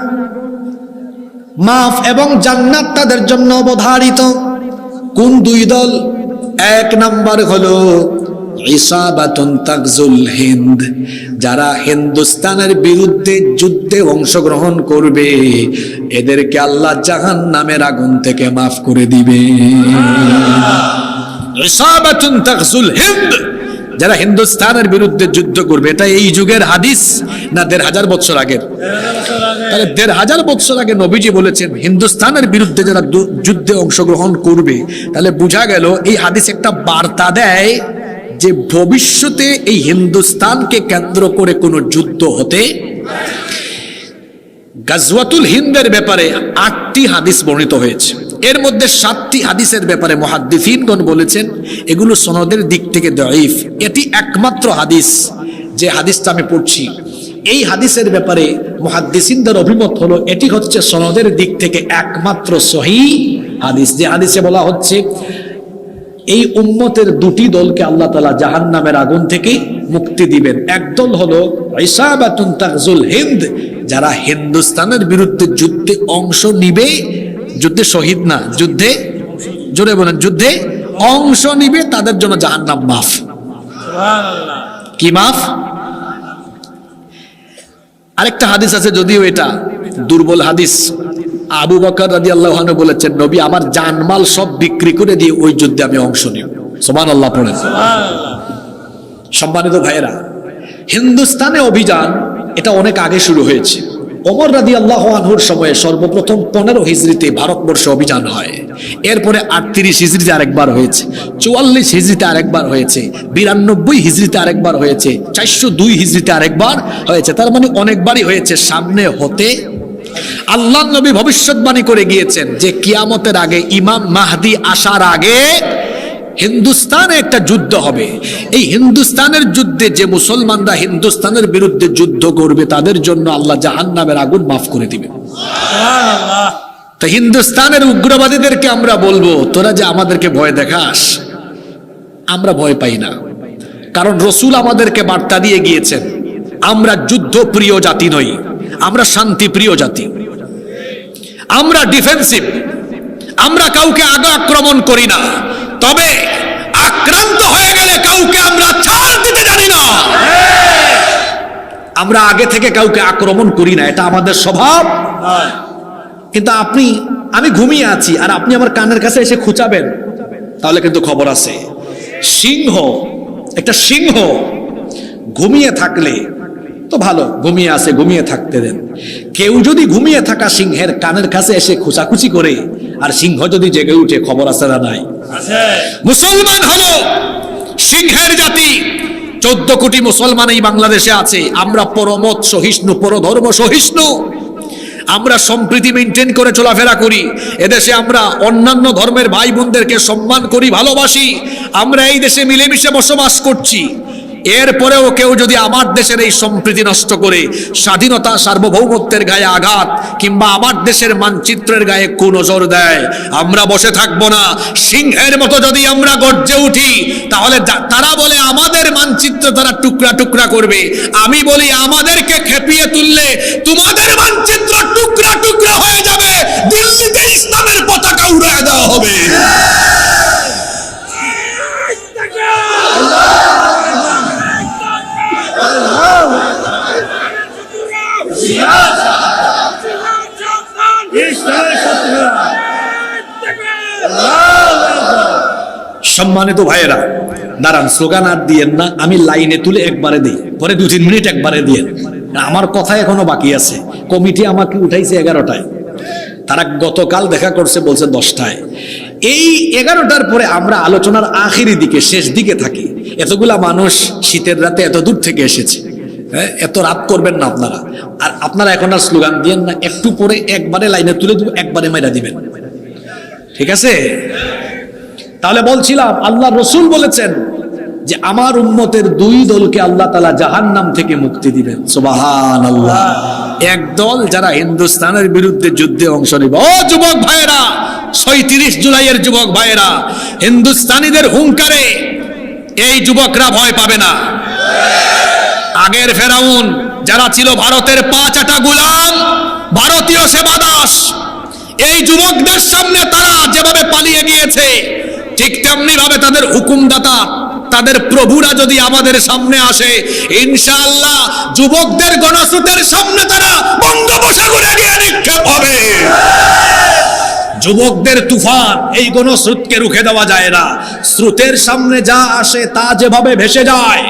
মাফ এবং জান্নাত তাদের জন্য অবধারিত। কোন দুই দল? এক নাম্বার হলো ইসাবাতুন তাগজুল হিন্দ, যারা হিন্দুস্তানের বিরুদ্ধে যুদ্ধে অংশগ্রহণ করবে, এদেরকে আল্লাহ জাহান্নামের আগুন থেকে মাফ করে দিবে। ইসাবাতুন তাগজুল হিন্দ, যারা হিন্দুস্তানের বিরুদ্ধে যুদ্ধ করবে। এটা এই যুগের হাদিস না 1500 বছর আগের? তাহলে 1500 বছর আগে নবীজি বলেছেন হিন্দুস্তানের বিরুদ্ধে যারা যুদ্ধে অংশগ্রহণ করবে। তাহলে বোঝা গেল এই হাদিস একটা বার্তা দেয় যে ভবিষ্যতে এই হিন্দুস্তানকে কেন্দ্র করে কোনো যুদ্ধ হতে। গাজওয়াতুল হিন্দের ব্যাপারে 8টি হাদিস বর্ণিত হয়েছে। এর মধ্যে 7টি হাদিসের ব্যাপারে মুহাদ্দিসিনগণ বলেছেন এগুলো সনদের দিক থেকে দাঈফ। এটি একমাত্র হাদিস, যে হাদিসটা আমি পড়ছি, এই হাদিসের ব্যাপারে মুহাদ্দিসিনদের অভিমত হলো এটি হচ্ছে সনদের দিক থেকে একমাত্র সহিহ হাদিস। যে হাদিসে বলা হচ্ছে এই উম্মতের দুটি দলকে আল্লাহ তাআলা জাহান্নামের আগুন থেকে মুক্তি দিবেন। একদল হলো ইসাবাতুন তাগজুল হিন্দ, যারা হিন্দুস্তানের বিরুদ্ধে যুদ্ধে অংশ নিবে, যুদ্ধে শহীদ না, যুদ্ধে, জোরে বলেন, যুদ্ধে অংশ নিবে, তাদের জন্য জাহান্নাম মাফ। সুবহানাল্লাহ। কি মাফ? আরেকটা হাদিস আছে, যদিও এটা দুর্বল হাদিস। আবু বকর রাদিয়াল্লাহু আনহু বলেছেন, নবী আমার জানমাল সব বিক্রি করে দিয়ে ওই যুদ্ধে আমি অংশ নিব। সুবহানাল্লাহ পড়েন। সুবহানাল্লাহ। সম্মানিত ভাইয়েরা, হিন্দুস্তানে অভিযান এটা অনেক আগে শুরু হয়েছে। ওমর রাদিয়াল্লাহু আনহুর সময়ে সর্বপ্রথম 15 হিজরিতে ভারতবর্ষে অভিযান হয়। এরপরে 38 হিজরিতে আরেকবার হয়েছে, 44 হিজরিতে আরেকবার হয়েছে, 92 হিজরিতে আরেকবার হয়েছে, 402 হিজরিতে আরেকবার হয়েছে। তার মানে অনেকবারই হয়েছে। সামনে হতে আল্লাহ নবী ভবিষ্যৎবাণী করে গিয়েছেন যে কিয়ামতের আগে, ইমাম মাহদি আসার আগে হিন্দুস্তানে একটা যুদ্ধ হবে। এই হিন্দুস্তানের যুদ্ধে যে মুসলমানরা হিন্দুস্তানের বিরুদ্ধে যুদ্ধ করবে তাদের জন্য আল্লাহ জাহান্নামের আগুন মাফ করে দিবেন। সুবহানাল্লাহ। তো হিন্দুস্তানের উগ্রবাদীদেরকে আমরা বলবো, তোরা যে আমাদেরকে ভয় দেখাস, আমরা ভয় পাই না। কারণ রসুল আমাদেরকে বার্তা দিয়ে গিয়েছেন আমরা যুদ্ধ প্রিয় জাতি নই, আমরা শান্তি প্রিয় জাতি। আমরা ডিফেন্সিভ, আমরা কাউকে আগে আক্রমণ করি না, তবে আক্রান্ত হয়ে গেলে কাউকে আমরা ছাড় দিতে জানি না। আমরা আগে থেকে কাউকে আক্রমণ করি না, এটা আমাদের স্বভাব। কিন্তু আমি ঘুমিয়ে আছি আর আপনি আমার কানের কাছে এসে খুঁচাবেন, তাহলে কিন্তু খবর আছে। একটা সিংহ ঘুমিয়ে থাকলে তো ভালো, ঘুমিয়ে আছে, ঘুমিয়ে থাকতে দেন। কেউ যদি ঘুমিয়ে থাকা সিংহের কানের কাছে এসে খুচাখুচি করে আর সিংহ যদি জেগে উঠে, খবর আছে না নাই? মুসলমান হলো সিংহের জাতি। 14 কোটি মুসলমান এই বাংলাদেশে আছে। আমরা পরমত সহিষ্ণু, পরধর্ম সহিষ্ণু, আমরা সম্প্রীতি মেনটেন করে চলাফেরা করি। এদেশে আমরা অন্যান্য ধর্মের ভাই বোনদেরকে সম্মান করি, ভালোবাসি। আমরা এই দেশে মিলেমিশে বসবাস করছি। এরপরেও কেউ যদি আমার দেশের এই সম্প্রীতি নষ্ট করে স্বাধীনতা সার্বভৌমত্বের গায়ে আঘাত কিংবা আমার দেশের মানচিত্রের গায়ে কুনজর দেয়, আমরা বসে থাকবো না। সিংহের মতো যদি আমরা গর্জে উঠি, তাহলে তারা বলে আমাদের মানচিত্র তারা টুকরা টুকরা করবে, আমি বলি আমাদেরকে খেপিয়ে তুললে তোমাদের মানচিত্র টুকরা টুকরা হয়ে যাবে, দিল্লিতে ইসলামের পতাকা উড়িয়ে দেওয়া হবে। সম্মানিত ভাইয়েরা, দাঁড়ান, স্লোগান আর দিয়েন না, আমি লাইনে তুলে একবারে দিই, পরে 2-3 মিনিট একবারে দিয়েন। আমার কথা এখনো বাকি আছে। কমিটি আমাকে উঠাইছে 11টায়, তারা গতকাল দেখা করছে বলছে 10টায়। এই 11টার পরে আমরা আলোচনার আখিরি দিকে, শেষ দিকে থাকি। এতগুলা মানুষ শীতের রাতে এত দূর থেকে এসেছে, হ্যাঁ, এত রাত করবেন না আপনারা। আর আপনারা এখন আর স্লোগান দিয়েন না, একটু পরে একবারে লাইনে তুলে দিব, একবারে মাইরা দিবেন, ঠিক আছে? তাহলে বলছিলাম, আল্লাহ রসুল বলেছেন যে আমার উম্মতের 2 দলকে আল্লাহ তাআলা জাহান্নাম থেকে মুক্তি দিবেন। সুবহানাল্লাহ। এক দল যারা হিন্দুস্তানের বিরুদ্ধে যুদ্ধে অংশ নেবে। ও যুবক ভাইয়েরা, ৩৬ জুলাইয়ের যুবক ভাইয়েরা, হিন্দুস্তানিদের হুঙ্কারে এই যুবকরা ভয় পাবে না। আগের ফেরাউন যারা ছিল ভারতের 5 গোলাম, ভারতীয় সেবাদাস, এই যুবকদের সামনে তারা যেভাবে পালিয়ে গিয়েছে, ঠিক তেমনি ভাবে তাদের হুকুমদাতা, তাদের প্রভুরা যদি আমাদের সামনে আসে, ইনশাআল্লাহ যুবকদের গণস্রোতের সামনে তারা বঙ্গোপসাগরে গিয়ে নিক্ষেপ হবে। যুবকদের তুফান, এই গণস্রোতকে রুখে দেওয়া যায় না। স্রোতের সামনে যা আসে তা যেভাবে ভেসে যায়,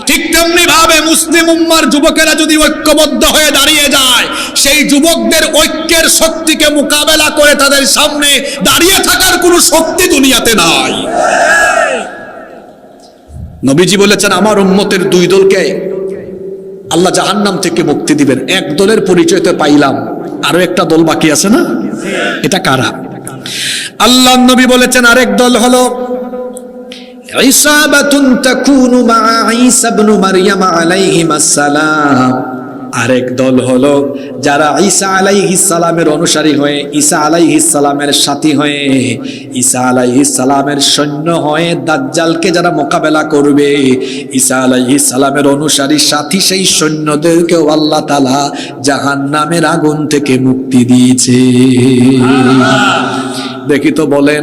ঠিক তেমনি ভাবে মুসলিম উম্মার যুবকেরা যদি ঐক্যবদ্ধ হয়ে দাঁড়িয়ে যায়, সেই যুবকদের ঐক্যের শক্তিকে মোকাবেলা করে তাদের সামনে দাঁড়িয়ে থাকার কোনো শক্তি দুনিয়াতে নাই। নবীজি বলেছেন আমার উম্মতের 2 দলকে আল্লাহ জাহান্নাম থেকে মুক্তি দিবেন। এক দলের পরিচয় তো পাইলাম, আরো একটা দল বাকি আছে না? এটা কারা? আল্লাহ নবী বলেছেন আরেক দল হলো ইসাবাতুন তাকুনু মা ঈসা ইবনে মারইয়াম আলাইহিস সালাম। আরেক দল হলো যারা ঈসা আলাইহিস সালামের অনুসারী হয়ে, ঈসা আলাইহিস সালামের সাথী হয়ে, ঈসা আলাইহিস সালামের সৈন্য হয়ে দাজ্জালকে যারা মোকাবেলা করবে, ঈসা আলাইহিস সালামের অনুসারী সাথী সেই সৈন্যদেরকেও আল্লাহ তাআলা জাহান্নামের আগুন থেকে মুক্তি দিয়েছে। দেখি তো বলেন,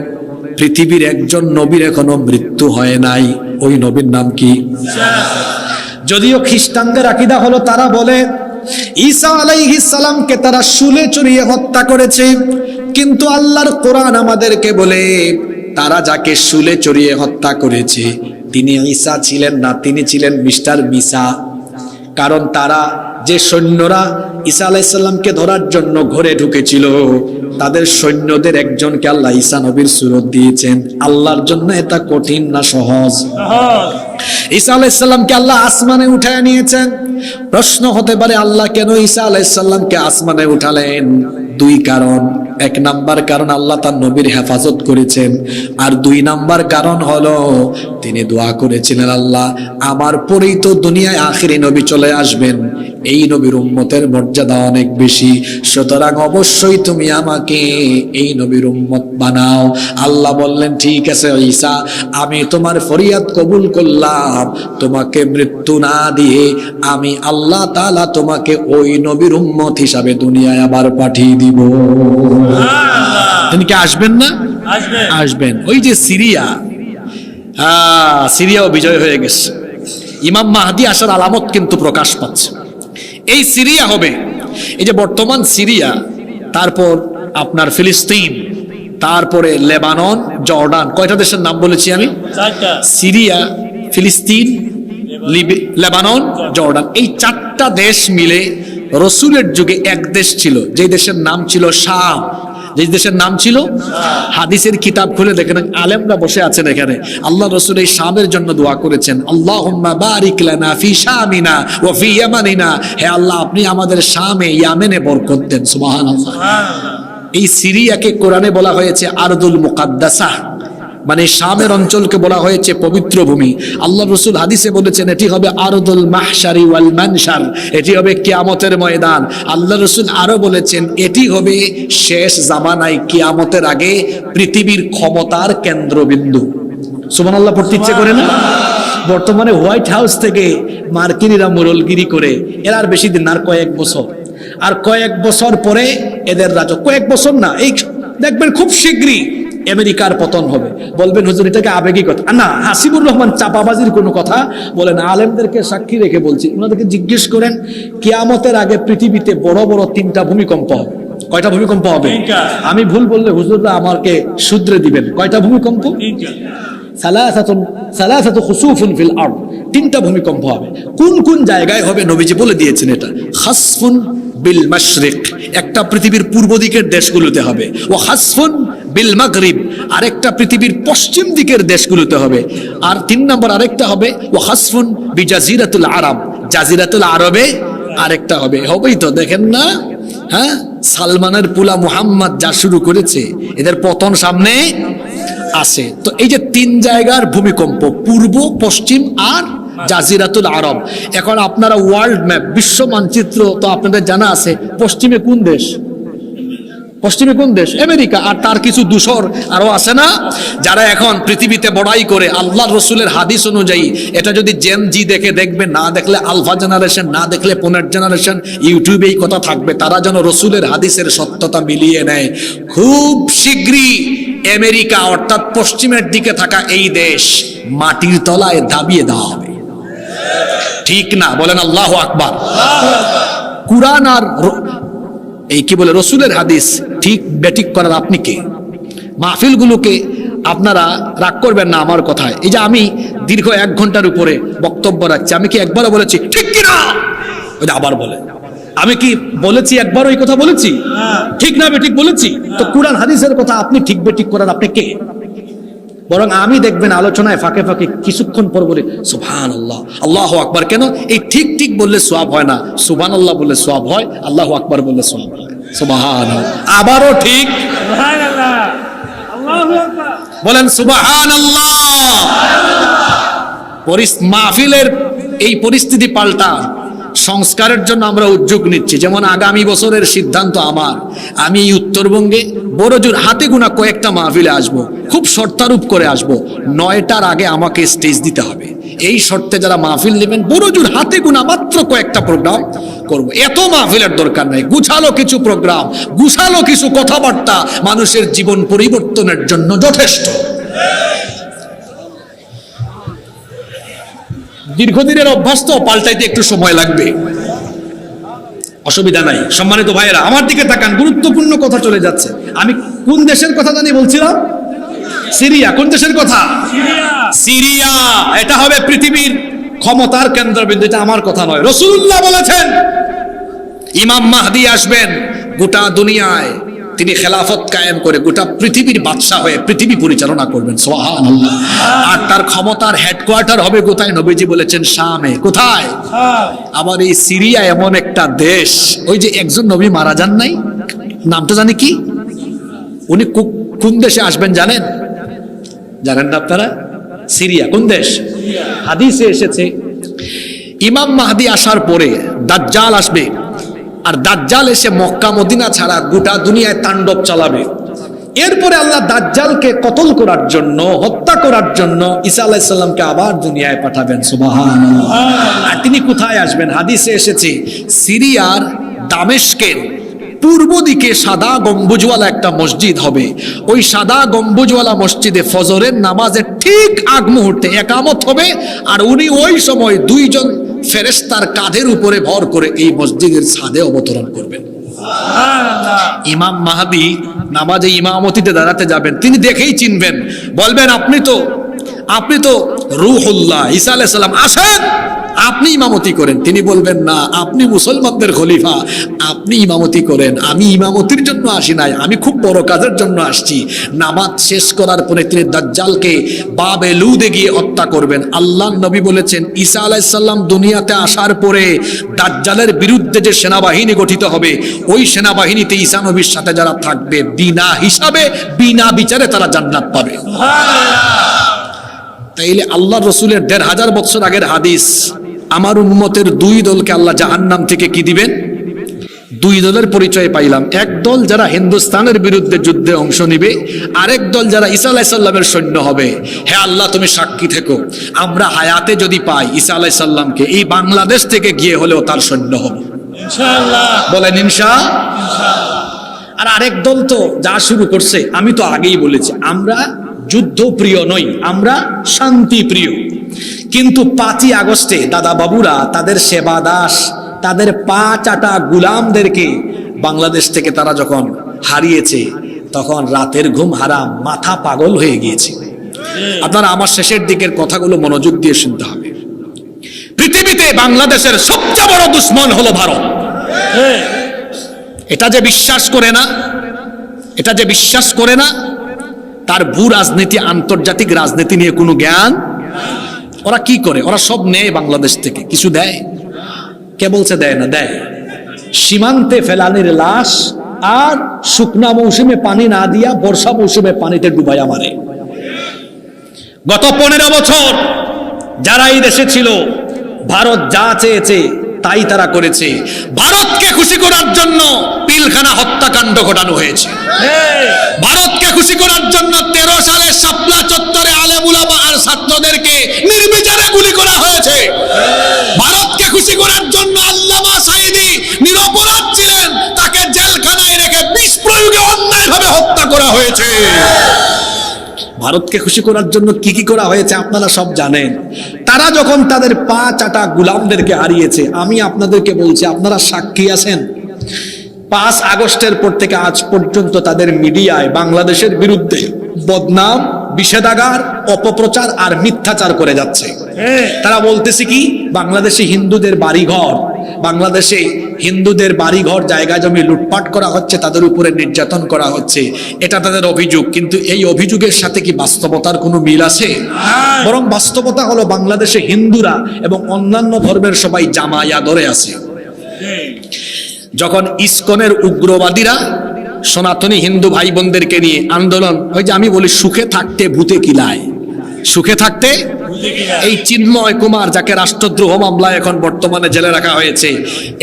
পৃথিবীর একজন নবীর এখনো মৃত্যু হয় নাই, ওই নবীর নাম কি? যদিও খ্রিস্টানদের আকীদা হলো, তারা বলে ঈসা আলাইহিস সালামকে তারা শুলে চড়িয়ে হত্যা করেছে, কিন্তু আল্লাহর কোরআন আমাদেরকে বলে তারা যাকে শুলে চড়িয়ে হত্যা করেছে তিনি ঈসা ছিলেন না, তিনি ছিলেন মিস্টার মিসা। কারণ তারা যে সৈন্যরা ঈসা আলাইহিস সালামকে ধরার জন্য ঘরে ঢুকেছিল, তাদের সৈন্যদের একজনকে আল্লাহ ঈসা নবীর সুরত দিয়েছেন। আল্লাহর জন্য এটা কঠিন না সহজ? ঈসা আলাইহিস সালামকে আল্লাহ আসমানে উঠায় নিয়েছেন। প্রশ্ন হতে পারে আল্লাহ কেন ঈসা আলাইহিস সালামকে আসমানে উঠালেন? 2 কারণ। 1 নাম্বার কারণ আল্লাহ তার নবীর হেফাজত করেছেন, আর 2 নাম্বার কারণ হলো তিনি দোয়া করেছিলেন, আল্লাহ আমার পরেই তো দুনিয়ায় আখিরি নবী চলে আসবেন, এই নবীর উম্মতের মর্যাদা অনেক বেশি, সুতরাং অবশ্যই তুমি আমাকে এই নবীর উম্মত বানাও। আল্লাহ বললেন ঠিক আছে ঈসা, আমি তোমার ফরিয়াদ কবুল করলাম, তোমাকে মৃত্যু না দিয়ে আমি আল্লাহ তাআলা তোমাকে ওই নবীর উম্মত হিসাবে দুনিয়ায় আবার পাঠিয়ে দিব। তিনি কি আসবেন না? আসবেন। ওই যে সিরিয়াও বিজয় হয়ে গেছে, ইমাম মাহদি আসার আলামত কিন্তু প্রকাশ পাচ্ছে। এই সিরিয়া হবে, এই যে বর্তমান সিরিয়া, তারপর আপনার ফিলিস্তিন, তারপরে লেবানন, জর্ডান। কয়টা দেশের নাম বলেছি আমি? 4টা। সিরিয়া, ফিলিস্তিন, লেবানন, জর্ডান, এই 4টা দেশ মিলে রসুলের যুগে এক দেশ ছিল, যে দেশের নাম ছিল শাম। যে দেশের নাম ছিল, হাদিসের কিতাব খুলে দেখেন আলেমরা বসে আছেন এখানে, আল্লাহ রাসূল এই শামের জন্য দোয়া করেছেন, আল্লাহুম্মা বারিক লানা ফি শামিনা ওয়া ফি ইয়ামানিনা, হে আল্লাহ আপনি আমাদের শামে, ইয়ামেনে বরকত দেন। সুবহানাল্লাহ। এই সিরিয়াকে কোরআনে বলা হয়েছে আরদুল মুকাদ্দাসা, মানে শামের অঞ্চলকে বলা হয়েছে পবিত্র ভূমি। আল্লাহ রাসূল হাদিসে বলেছেন এটি হবে আরদুল মাহশারি ওয়াল মানশার, এটি হবে কিয়ামতের ময়দান। আল্লাহ রাসূল আরো বলেছেন এটি হবে শেষ জামানায় কিয়ামতের আগে পৃথিবীর ক্ষমতার কেন্দ্রবিন্দু। সুবহানাল্লাহ পড়তে ইচ্ছে করে না? বর্তমানে হোয়াইট হাউস থেকে মার্কিনিরা মোড়লগিরি করে, এর আর বেশি দিন, আর কয়েক বছর পরে এদের রাজত্ব, কয়েক বছর না, এই দেখবেন খুব শীঘ্রই আমেরিকার পতন হবে। বলবেন হুজুর এটাকে আবেগী কথা না, হাসিবুর রহমান চাপাবাজির কোনো কথা বলেন, আলেমদেরকে সাক্ষী রেখে বলছি। ওনাদেরকে জিজ্ঞেস করেন কিয়ামতের আগে পৃথিবীতে বড় বড় 3টা ভূমিকম্প হবে। কয়টা ভূমিকম্প হবে? আমি ভুল বললে হুজুররা আমাকে শুধরে দিবেন। কয়টা ভূমিকম্প? সালাসাতু খুসুফুন ফিল আরদ, 3টা ভূমিকম্প হবে। কোন কোন জায়গায় হবে নবীজি বলে দিয়েছেন এটা। খাসফুন বিল মাশরিক, একটা পৃথিবীর পূর্ব দিকের দেশগুলোতে হবে। ও খাসফুন বিল মাগরিব, আরেকটা পৃথিবীর পশ্চিম দিকের দেশগুলোতে হবে। আর 3 নম্বর আরেকটা হবে ও খাসফুন বিজাজিরাতুল আরব, জাজিরাতুল আরবে আরেকটা হবে। হবেই তো, দেখেন না? হ্যাঁ, সালমানের পুলা মুহাম্মদ যা শুরু করেছে, এদের পতন সামনে আছে। তো এই যে 3 জায়গার ভূমিকম্প, পূর্ব, পশ্চিম আর জাজিরাতুল আরব। এখন আপনারা ওয়ার্ল্ড ম্যাপ, বিশ্ব মানচিত্র তো আপনাদের জানা আছে, পশ্চিমে কোন দেশ? আমেরিকা। আর তার কিছু দূষর আরো আছে না, যারা এখন পৃথিবীতে বড়াই করে। আল্লাহ রসুলের হাদিস অনুযায়ী এটা যদি জেন জি দেখে, দেখবে, না দেখলে আলফা জেনারেশন, না দেখলে 15 জেনারেশন, ইউটিউবে এই কথা থাকবে, তারা যেন রসুলের হাদিসের সত্যতা মিলিয়ে নেয়। খুব শীঘ্রই আমেরিকা অর্থাৎ পশ্চিমের দিকে থাকা এই দেশ মাটির তলায় দাবিয়ে দেওয়া হবে। ঠিক না? বলেন আল্লাহু আকবার। কুরআন আর এই কি বলে রসুলের হাদিস ঠিক বেঠিক করার আপনি কে? মাহফিলগুলোকে আপনারা রাগ করবেন না আমার কথায়। এই যে আমি দীর্ঘ 1 ঘন্টার উপরে বক্তব্য রাখছি, আমি কি একবারও বলেছি ঠিক কিনা? ওই যে আবার বলে, আমি কি বলেছি একবারও এই কথা বলেছি? ঠিক না বেঠিক বলেছি? তো কুরআন হাদিসের কথা আপনি ঠিক বেঠিক করার আপনি কে? বরং আমি দেখবেন আলোচনায় ফাঁকে ফাঁকে কিছুক্ষণ পর বলে সুবহানাল্লাহ, আল্লাহু আকবার। কেন? এই ঠিক ঠিক বললে সওয়াব হয় না, সুবহানাল্লাহ বললে সওয়াব হয়, আল্লাহু আকবার বললে সওয়াব হয়। সুবহানাল্লাহ, আবারও ঠিক সুবহানাল্লাহ, আল্লাহু আকবার বলেন সুবহানাল্লাহ। মাহফিলের এই পরিস্থিতি পাল্টা সংস্কারের জন্য আমরা উদ্যোগ নিচ্ছি। যেমন আগামী বছরের সিদ্ধান্ত আমার, আমি উত্তরবঙ্গে বড়জোর হাতে গোনা কয়েকটা মাহফিলে আসবো, খুব শর্তারূপ করে আসবো। 9টার আগে আমাকে স্টেজ দিতে হবে। এই শর্তে যারা মাহফিল নেবেন, বড়জোর হাতে গোনা মাত্র কয়েকটা প্রোগ্রাম করবো। এত মাহফিলের দরকার নাই, গুছালো কিছু প্রোগ্রাম, গুছালো কিছু কথাবার্তা মানুষের জীবন পরিবর্তনের জন্য যথেষ্ট। দীর্ঘদিনের অভ্যাস তো, পাল্টাইতে একটু সময় লাগবে, অসুবিধা নাই। সম্মানিত ভাইয়েরা আমার দিকে তাকান, গুরুত্বপূর্ণ কথা চলে যাচ্ছে। আমি কোন দেশের কথা জানি বলছিলাম? সিরিয়া। কোন দেশের কথা? সিরিয়া। এটা হবে পৃথিবীর ক্ষমতার কেন্দ্রবিন্দু। এটা আমার কথা নয়, রাসূলুল্লাহ বলেছেন ইমাম মাহদী আসবেন গোটা দুনিয়ায়, তিনি খেলাফত কায়েম করে গোটা পৃথিবীর বাদশা হয়ে পৃথিবী পরিচালনা করবেন। সুবহানাল্লাহ। আর তার ক্ষমতার হেডকোয়ার্টার হবে কোথায়? নবীজি বলেছেন শামে। কোথায়? আবার এই সিরিয়া এমন একটা দেশ, ওই যে একজন নবী মারা যান নাই, নামটা জানি কি? উনি কোন দেশে আসবেন জানেন? জানেন না আপনারা? সিরিয়া। কোন দেশ? হাদিসে এসেছে ইমাম মাহদী আসার পরে দাজ্জাল আসবে, আর দাজ্জাল এসে মক্কা মদিনা ছাড়া গোটা দুনিয়ায় তাণ্ডব চালাবে। এরপরে আল্লাহ দাজ্জালকে কতল করার জন্য, হত্যা করার জন্য ঈসা আলাইহিস সালামকে আবার দুনিয়ায় পাঠাবেন। সুবহানাল্লাহ। আর তিনি কোথায় আসবেন? হাদিসে এসেছে সিরিয়ার দামেস্কের পূর্ব দিকে সাদা গম্বুজওয়ালা একটা মসজিদ হবে। ওই সাদা গম্বুজওয়ালা মসজিদে ফজরের নামাজের ঠিক আগ মুহূর্তে একামত হবে, আর উনি ওই সময় 2 জন ফেরেশতার কাঁধের উপরে ভর করে এই মসজিদের ছাদে অবতরণ করবেন। ইমাম মাহদী নামাজে ইমামতিতে দাঁড়াতে যাবেন, তিনি দেখেই চিনবেন, বলবেন আপনি তো আপনি তো রূহুল্লাহ, ঈসা আলাইহিস সালাম, আসেন আপনি ইমামতি করেন। তিনি বলবেন, না, আপনি মুসলমানদের খলিফা, আপনি ইমামতি করেন, আমি ইমামতির জন্য আসি নাই, আমি খুব বড় কাজের জন্য আসছি। নামাজ শেষ করার পরে তিনি দাজ্জালকে বাবে লুদে গিয়ে হত্যা করবেন। আল্লাহর নবী বলেছেন, ঈসা আলাইহিস সালাম দুনিয়াতে আসার পরে দাজ্জালের বিরুদ্ধে যে সেনাবাহিনী গঠিত হবে, ওই সেনাবাহিনীতে ঈসা নবীর সাথে যারা থাকবে, বিনা হিসাবে বিনা বিচারে তারা জান্নাত পাবে। তাইলে আল্লাহ রসুলের ১৫০০ বছর আগের হাদিস, আমার উম্মতের দুই দলকে আল্লাহ জাহান্নাম থেকে কি দিবেন? দুই দলের পরিচয় পাইলাম। এক দল যারা হিন্দুস্তানের বিরুদ্ধে যুদ্ধে অংশ নিবে, আরেক দল যারা ঈসা আলাইহিস সালামের সৈন্য হবে। হে আল্লাহ, তুমি সাক্ষী থেকো, আমরা হায়াতে যদি পাই ঈসা আলাইহিস সালামকে, এই বাংলাদেশ থেকে গিয়ে হলেও তার সৈন্য হব ইনশাআল্লাহ। বলেন ইনশাআল্লাহ। আর আরেক দল তো যা শুরু করছে, আমি তো আগেই বলেছি, আমরা যুদ্ধ প্রিয় নই, আমরা শান্তি প্রিয়। কিন্তু 5ই আগস্টে দাদা বাবুরা তাদের সেবা দাস, তাদের পা চাটা গুলামদেরকে বাংলাদেশ থেকে তারা যখন হারিয়েছে, তখন রাতের ঘুম হারাম, মাথা পাগল হয়ে গিয়েছে। আপনারা আমার শেষের দিকের কথাগুলো মনোযোগ দিয়ে শুনতে হবে। পৃথিবীতে বাংলাদেশের সবচেয়ে বড় দুশ্মন হলো ভারত। এটা যে বিশ্বাস করে না, এটা যে বিশ্বাস করে না, তার ভূ রাজনীতি, আন্তর্জাতিক রাজনীতি নিয়ে কোনো জ্ঞান। ওরা কি করে? ওরা সব নেয় বাংলাদেশ থেকে, কিছু দেয়? কে বলছে দেয় না? দেয়। সীমান্তে ফেলানির লাশ আর শুকনা মৌসুমে পানি না দিয়া বর্ষা মৌসুমে পানিতে ডুবাইয়া মারে। গত 15 বছর যারা এই দেশে ছিল, ভারত যা চেয়েছে তাই তারা করেছে। ভারতকে খুশি করার জন্য পিলখানা হত্যাকাণ্ড ঘটানো হয়েছে। ভারতকে খুশি করার জন্য 13 সালে শাপলা চত্বরে আলেম উলামা আর ছাত্রদেরকে নির্বিচারে গুলি করা হয়েছে। ভারতকে খুশি করার জন্য আল্লামা সাঈদী নিরপরাধ ছিলেন, তাকে জেলখানায় রেখে বিষ প্রয়োগে অন্যায়ভাবে হত্যা করা হয়েছে। ভারতকে খুশি করার জন্য কি কি করা হয়েছে আপনারা সব জানেন। তারা যখন তাদের পা চাটা গুলামদেরকে হারিয়েছে, আমি আপনাদেরকে বলছি, আপনারা সাক্ষী আছেন, 5 আগস্টের পর থেকে আজ পর্যন্ত তাদের মিডিয়ায় বাংলাদেশের বিরুদ্ধে বদনাম, বিষেধাগার, অপপ্রচার আর মিথ্যাচার করে যাচ্ছে। তারা বলতেছে কি, বাংলাদেশে হিন্দুদের বাড়িঘর, বাংলাদেশে হিন্দুদের বাড়িঘর, জায়গা জমি লুটপাট করা হচ্ছে, তাদের উপরে নির্যাতন করা হচ্ছে, এটা তাদের অভিযোগ। কিন্তু এই অভিযোগের সাথে কি বাস্তবতার কোনো মিল আছে? বরং বাস্তবতা হলো বাংলাদেশে হিন্দুরা এবং অন্যান্য ধর্মের সবাই জামায়া ধরে আছে। যখন ইসকনের উগ্রবাদীরা সনাতনী হিন্দু ভাই বোনদেরকে নিয়ে আন্দোলন, ওই যে আমি বলি সুখে থাকতে ভূতে কিলায়, সুখে থাকতে, এই চিন্ময় কুমার যাকে রাষ্ট্রদ্রোহ মামলায় এখন বর্তমানে জেলে রাখা হয়েছে,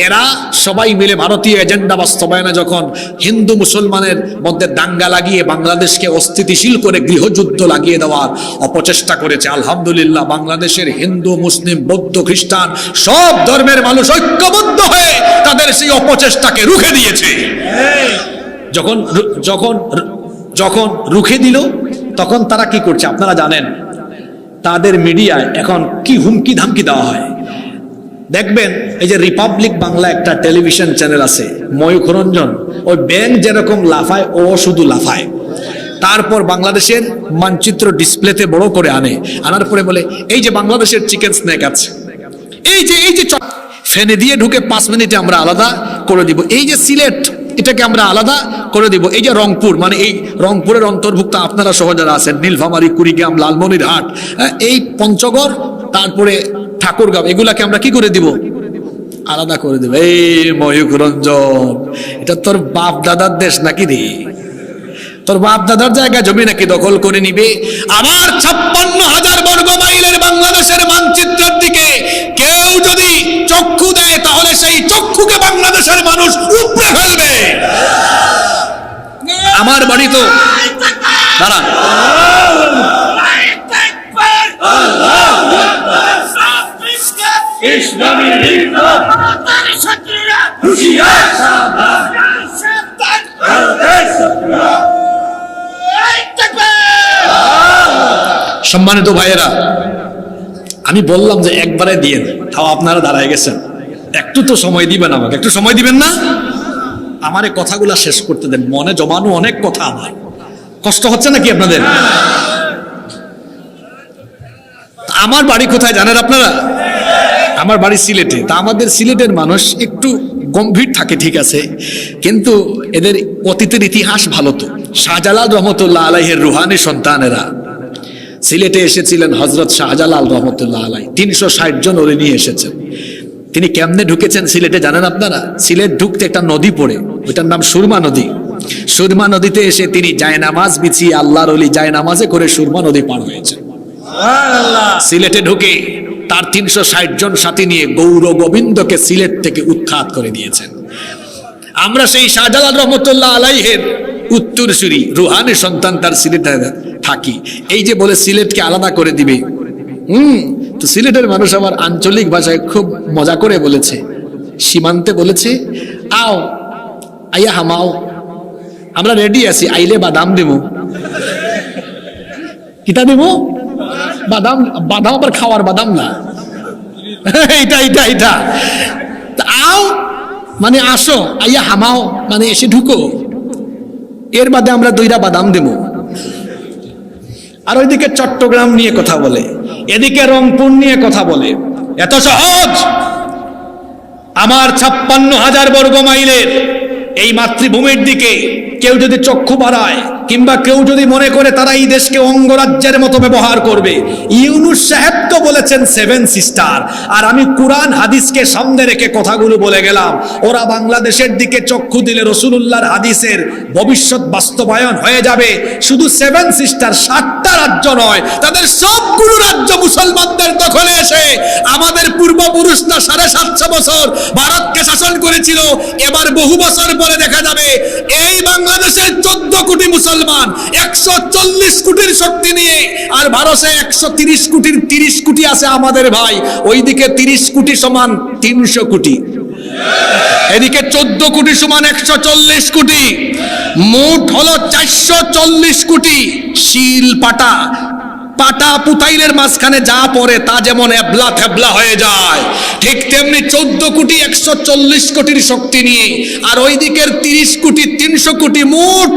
এরা সবাই মিলে ভারতীয় এজেন্ডা বাস্তবায়নে যখন হিন্দু মুসলমানের মধ্যে দাঙ্গা লাগিয়ে বাংলাদেশকে অস্থিতিশীল করে গৃহযুদ্ধ লাগিয়ে দেওয়ার অপচেষ্টা করেছে। আলহামদুলিল্লাহ, বাংলাদেশের হিন্দু, মুসলিম, বৌদ্ধ, খ্রিস্টান সব ধর্মের মানুষ ঐক্যবদ্ধ হয়ে তাদের সেই অপচেষ্টাকে রুখে দিয়েছে। যখন যখন যখন রুখে দিল, তখন তারা কি করছে আপনারা জানেন। তাদের মিডিয়ায় এখন কি হুমকি ধামকি দেওয়া হয় দেখবেন। এই যে রিপাবলিক বাংলা একটা টেলিভিশন চ্যানেল আছে, ময়ূখ রঞ্জন, ওই ব্যাঙ যেরকম লাফায় ও শুধু লাফায়। তারপর বাংলাদেশের মানচিত্র ডিসপ্লেতে বড় করে আনার পরে বলে, এই যে বাংলাদেশের চিকেন স্ন্যাক আছে, এই যে ফেনে দিয়ে ঢুকে 5 মিনিটে আমরা আলাদা করে দিব, এই যে সিলেট এটাকে আমরা আলাদা করে দিব, এই যে রংপুর, মানে এই রংপুরের অন্তর্ভুক্ত আপনারা সহ যারা আছেন, নীলফামারী, কুড়িগ্রাম, লালমনিরহাট, এই পঞ্চগড়, তারপরে ঠাকুরগাঁও, এগুলাকে আমরা কি করে দিব? আলাদা করে দেব। এই ময়ূখ রঞ্জন, এটা তোর বাপ দাদার দেশ নাকি রে? তোর বাপ দাদার জায়গা জমি নাকি দখল করে নিবে? আমার 56,000 বর্গ মাইলের বাংলাদেশের মানচিত্রের দিকে কেউ যদি চক্ষু দেয়, তাহলে সেই চক্ষুকে বাংলাদেশের মানুষ উপড়ে ফেলবে। আমার বাড়ি তো দাঁড়ান, সম্মানিত ভাইয়েরা, আমি বললাম যে একবারে দিয়ে, তাও আপনারা দাঁড়ায় গেছেন, একটু তো সময় দিবেন আমাকে, একটু সময় দিবেন না? আমার এই কথাগুলা শেষ করতে দেন, মনে জমানো অনেক কথা, আমার কষ্ট হচ্ছে নাকি আপনাদের? আমার বাড়ি কোথায় জানেন আপনারা? আমার বাড়ি সিলেটে। তা আমাদের সিলেটের মানুষ একটু গম্ভীর থাকে, ঠিক আছে, কিন্তু এদের অতীতের ইতিহাস ভালো। তো শাহজালাল রহমতুল্লাহ আলাইহের রুহানি সন্তানেরা সিলেটে এসেছিলেন। হযরত শাহজালাল রহমতুল্লাহ আলাই 360 জন ওরে নিয়ে এসেছেন। তিনি কেমনে ঢুকেছেন সিলেটে জানেন আপনারা? সিলেট ঢুকতে একটা নদী পড়ে, ওইটার নাম সুরমা নদী। সুরমা নদীতে এসে তিনি জায়নামাজ বিছিয়ে, আল্লাহর ওলি জায়নামাজে করে সুরমা নদী পার হয়েছেন। সিলেটে ঢুকে তার 360 জন সাথী নিয়ে গৌর গোবিন্দকে সিলেট থেকে উৎখাত করে দিয়েছেন। আমরা সেই শাহজালাল রহমতুল্লাহ আলাইহের উত্তরসূরি রুহানি সন্তান, তার সিলেটে থাকি। এই যে বলে সিলেটকে আলাদা করে দিবে, তো সিলেটের মানুষ আমার আঞ্চলিক ভাষায় খুব মজা করে বলেছে, সীমান্তে বলেছে, আও আইয়া হামাও, আমরা রেডি আছি, আইলে বাদাম দেব। কিতা দেব? বাদাম। বাদাম আবার খাওয়ার বাদাম না, এটা এটা এটা। আও মানে আসো, আইয়া হামাও মানে এসে ঢুকো, এর বাদে আমরা 2টা বাদাম দেব। আর ওইদিকে চট্টগ্রাম নিয়ে কথা বলে, এদিকে রংপুর নিয়ে কথা বলে। এত সহজ? আমার 56,000 বর্গ মাইলের এই মাতৃভূমির দিকে কেউ যদি চক্ষু বাড়ায়, কিংবা কেউ যদি মনে করে তারা এই দেশকে অঙ্গরাজ্যের মতো ব্যবহার করবে, ইউনূস সাহেব তো বলেছেন 7 সিস্টার, আর আমি কোরআন হাদিসকে সামনে রেখে কথাগুলো বলে গেলাম। ওরা বাংলাদেশের দিকে চক্ষু দিলে রাসূলুল্লাহর হাদিসের ভবিষ্যৎ বাস্তবায়ন হয়ে যাবে। শুধু 7 সিস্টার, 7টা রাজ্য নয়, তাদের সবগুলো রাজ্য মুসলমানদের দখলে এসে আমাদের পূর্বপুরুষরা 750 বছর ভারতকে শাসন করেছিল। এবার বহু বছর পরে দেখা যাবে এই বাংলাদেশের 14 কোটি মুসলমান 140 কোটির শক্তি নিয়ে, আর ভারতে 130 কোটির 30 কোটি আছে আমাদের ভাই, ওইদিকে 30 কোটি সমান 300 কোটি, এদিকে 14 কোটি সমান 140 কোটি, মোট হলো 440 কোটি। শিল পাটা পাটা পুতাইলের মাঝখানে যা পড়ে তা যেমন এবলা থেবলা হয়ে যায়, ঠিক তেমনি 14 কোটি 140 কোটির শক্তি নিয়ে, আর ওই দিকের 30 কোটি 300 কোটি, মোট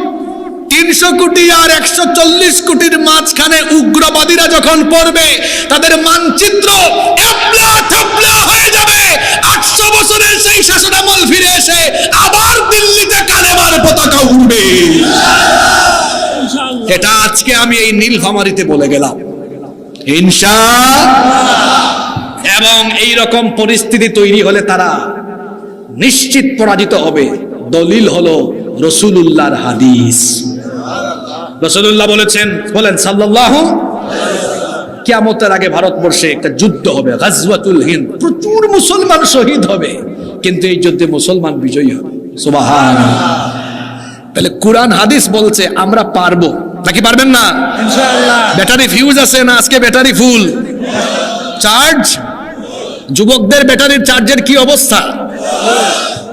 300 কোটি আর 140 কোটির মাঝখানে উগ্রবাদীরা যখন পড়বে, তাদের মানচিত্র এবলা থেবলা হয়ে যাবে। 800 বছরের সেই শাসনামল ফিরে এসে আবার দিল্লিতে কালেমার পতাকা উড়বে। এটা আজকে আমি এই নীলফামারীতে বলে গেলাম ইনশাআল্লাহ। এবং এই রকম পরিস্থিতি তৈরি হলে তারা নিশ্চিত পরাজিত হবে। দলিল হলো রাসূলুল্লাহর হাদিস। রাসূলুল্লাহ বলেছেন, বলেন সাল্লাল্লাহু, কিয়ামতের আগে ভারতবর্ষে একটা যুদ্ধ হবে, গাজওয়াতুল হিন্দ, প্রচুর মুসলমান শহীদ হবে, কিন্তু এই যুদ্ধে মুসলমান বিজয়ী হবে। সুবহানাল্লাহ। তাহলে কোরআন হাদিস বলছে আমরা পারবো, নাকি পারবেন না? ইনশাআল্লাহ। ব্যাটারি ফিউজ আছে না আজকে? Battery full charge? যুবকদের ব্যাটারির চার্জের কি অবস্থা?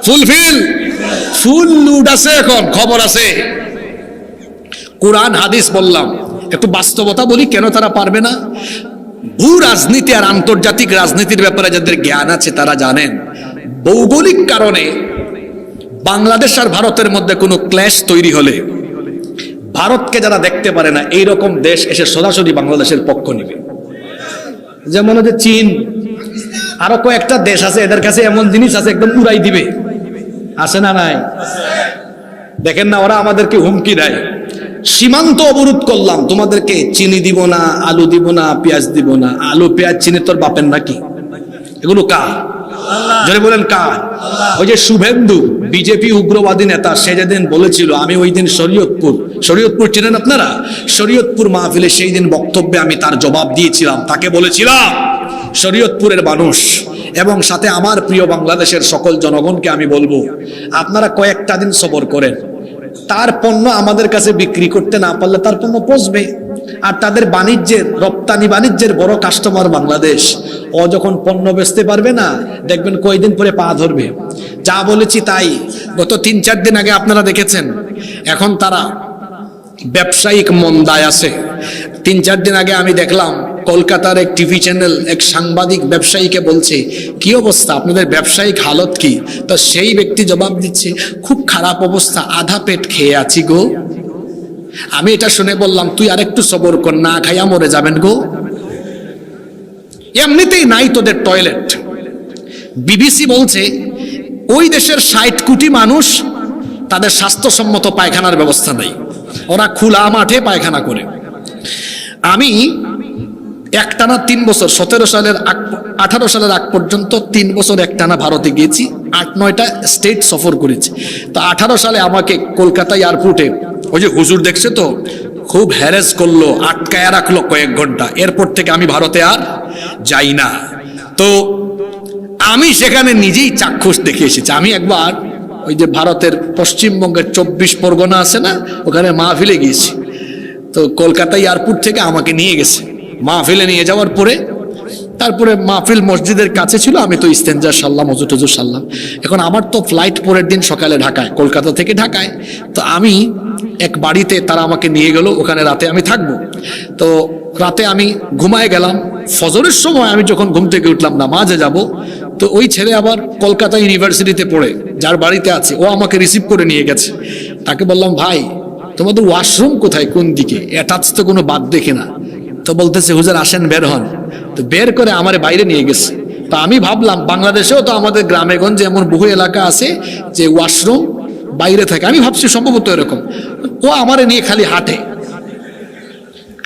ফুলফিল, ফুল লোড আছে, এখন খবর আছে। কোরআন হাদিস বললাম, একটু বাস্তবতা বলি কেন তারা পারবে না। ভূ রাজনীতি আর আন্তর্জাতিক রাজনীতির ব্যাপারে যাদের জ্ঞান আছে তারা জানেন, ভৌগোলিক কারণে বাংলাদেশ আর ভারতের মধ্যে কোনো ক্ল্যাশ তৈরি হলে ভারতকে যারা দেখতে পারে না, এইরকম দেশ এসে সরাসরি বাংলাদেশের পক্ষ নেবে। যেমন হচ্ছে চীন, আরো কয়েকটা দেশ আছে, এদের কাছে এমন জিনিস আছে একদম উড়াই দিবে, আছে না নাই? দেখেন না, ওরা আমাদেরকে হুমকি দেয়, সীমান্ত অবরোধ করলাম, তোমাদেরকে চিনি দিব না, আলু দিব না, পেঁয়াজ দিব না। আলু পেঁয়াজ চিনি তোর বাপের নাকি? এগুলো কার? যারা বলেন কার? ওই যে শুভেন্দু বিজেপি উগ্রবাদী নেতা, সে যেদিন বলেছিল, আমি ওই দিন শরীয়তপুর চিনেন আপনারা? শরীয়তপুর মাহফিলে সেই দিন বক্তব্যে আমি তার জবাব দিয়েছিলাম, তাকে বলেছিলাম শরীয়তপুরের মানুষ এবং সাথে আমার প্রিয় বাংলাদেশের সকল জনগণকে আমি বলবো, আপনারা কয়েকটা দিন সবর করেন, তার পণ্য আমাদের কাছে বিক্রি করতে না পারলে তার পণ্য পচবে। আর তাদের বাণিজ্যের, রপ্তানি বাণিজ্যের বড় কাস্টমার বাংলাদেশ। ও যখন পণ্য বেচতে পারবে না, দেখবেন কয়দিন পরে পা ধরবে। যা বলেছি তাই। গত 3-4 দিন আগে আপনারা দেখেছেন, এখন তারা ব্যবসায়িক মন্দায় আছে। 3-4 দিন আগে আমি দেখলাম কলকাতার এক টিভি চ্যানেল এক সাংবাদিক ব্যবসায়ীকে বলছে, কি অবস্থা আপনাদের ব্যবসায়িক হালত কি? তো সেই ব্যক্তি জবাব দিচ্ছে, খুব খারাপ অবস্থা, আধা পেট খেয়ে আছি গো। আমি এটা শুনে বললাম, তুই আরেকটু সবর কর, না খাইয়া মরে যাবেন গো। এমনিতেই নাই তোদের টয়লেট। বিবিসি বলছে ওই দেশের 60 কোটি মানুষ, তাদের স্বাস্থ্যসম্মত পায়খানার ব্যবস্থা নেই, ওরা খোলা মাঠে পায়খানা করে। আমি একটানা 3 বছর 18 সালের আগ পর্যন্ত 3 বছর একটানা ভারতে গিয়েছি, 8-9টা স্টেট সফর করেছি। তো 18 সালে আমাকে কলকাতা এয়ারপোর্টে ওই যে হুজুর দেখছে তো, খুব হ্যারেস করলো, আটকায়া রাখলো কয়েক ঘন্টা। এরপর থেকে আমি ভারতে আর যাই না। তো আমি সেখানে নিজেই চাক্ষুষ দেখে এসেছি। আমি একবার ওই যে ভারতের পশ্চিমবঙ্গের 24 পরগনা আছে না, ওখানে মাহফিলে গিয়েছি। তো কলকাতা এয়ারপোর্ট থেকে আমাকে নিয়ে গেছে। মাহফিলে নিয়ে যাওয়ার পরে তারপরে মাহফিল মসজিদের কাছে ছিল, আমি তো ইস্তেঞ্জা সারলাম, ওযু টযু সারলাম। এখন আমার তো ফ্লাইট পরের দিন সকালে ঢাকায়, কলকাতা থেকে ঢাকায়। তো আমি এক বাড়িতে তারা আমাকে নিয়ে গেল, ওখানে রাতে আমি থাকবো। তো রাতে আমি ঘুমায় গেলাম। ফজরের সময় আমি যখন ঘুম থেকে উঠলাম নামাজে যাব, তো ওই ছেলে আবার কলকাতা ইউনিভার্সিটিতে পড়ে, যার বাড়িতে আছে, ও আমাকে রিসিভ করে নিয়ে গেছে। তাকে বললাম, ভাই তোমাদের ওয়াশরুম কোথায়, কোন দিকে, অ্যাটাচ তো কোনো বাদ দেখে না। তো বলতেছে, হুজুর আসেন বের হন। তো বের করে আমার বাইরে নিয়ে গেছে। তো আমি ভাবলাম বাংলাদেশেও তো আমাদের গ্রামে গঞ্জে এমন বহু এলাকা আছে যে ওয়াশরুম বাইরে থাকে, আমি ভাবছি সম্ভবত এরকম। ও আমারে নিয়ে খালি হাঁটে,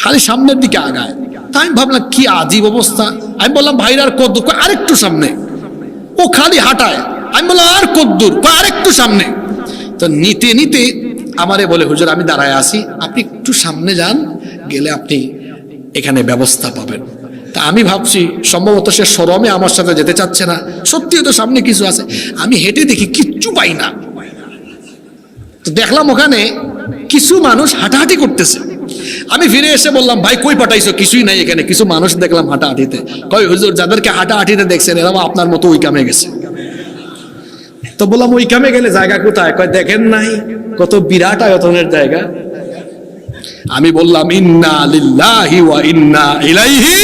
খালি সামনের দিকে আগায়। তা আমি ভাবলাম কি আজীব অবস্থা। আমি বললাম, ভাইরার কদ্দুর, আরেকটু সামনে। ও খালি হাঁটায়। আমি বললাম, আর কদ্দুর, আরেকটু সামনে। তো নিতে নিতে আমারে বলে, হুজুর আমি দাঁড়ায় আছি, আপনি একটু সামনে যান, গেলে আপনি এখানে ব্যবস্থা পাবেন। তা আমি ভাবছি সম্ভবত সে শরমে আমার সাথে যেতে চাচ্ছে না। সত্যিও তো সামনে কিছু আছে। আমি হেঁটে দেখি কিচ্ছু পাই না। তো দেখলাম ওখানে কিছু মানুষ হাঁটাহাঁটি করতেছে। আমি ফিরে এসে বললাম, ভাই কই পাঠাইছো? কিছুই নাই এখানে, কিছু মানুষ দেখলাম হাঁটাহাঁটিতে। কই হুজুর, যাদেরকে হাঁটাহাঁটিতে দেখছেন এরা আপনার মতো ওই কামে গেছে। তো বললাম, ওই কামে গেলে জায়গা কোথায়? কয় দেখেন নাই, কত বিরাট আয়তনের জায়গা। আমি বললাম, ইন্না লিল্লাহি ওয়া ইন্না ইলাইহি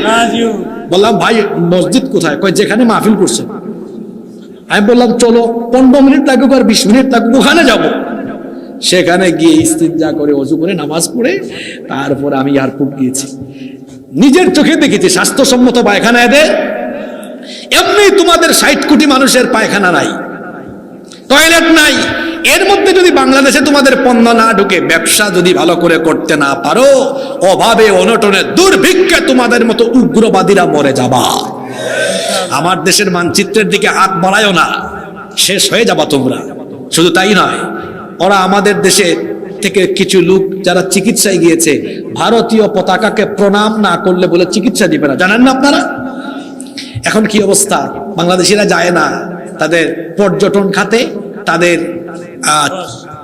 রাজিউন। বললাম, ভাই মসজিদ কোথায়? কয় যেখানে মাহফিল করছে। আমি বললাম, চলো 15 মিনিট লাগুক আর 20 মিনিট লাগুক, ওখানে যাব। সেখানে গিয়ে ইস্তিনজা করে, ওযু করে, নামাজ পড়ে তারপর আমি এয়ারপোর্ট গিয়েছি। নিজের চোখে দেখেছি স্বাস্থ্যসম্মত পায়খানা এদের। এমনি তোমাদের 60 কোটি মানুষের পায়খানা নাই, টয়লেট নাই। এর মধ্যে যদি বাংলাদেশে তোমাদের পণ্য না ঢুকে, ব্যবসা যদি ভালো করে করতে না পারো, অভাবে অনটনে দুর্ভিক্ষে তোমাদের মতো উগ্রবাদীরা মরে যাবা। আমার দেশের মানচিত্রের দিকে হাত বাড়ায়ও না, শেষ হয়ে যাবা তোমরা। শুধু তাই নয়, ওরা আমাদের দেশে থেকে কিছু লোক যারা চিকিৎসায় গিয়েছে, ভারতীয় পতাকাকে প্রণাম না করলে বলে চিকিৎসা দিবে না, জানেন না আপনারা? এখন কি অবস্থা, বাংলাদেশিরা যায় না, তাদের পর্যটন খাতে, তাদের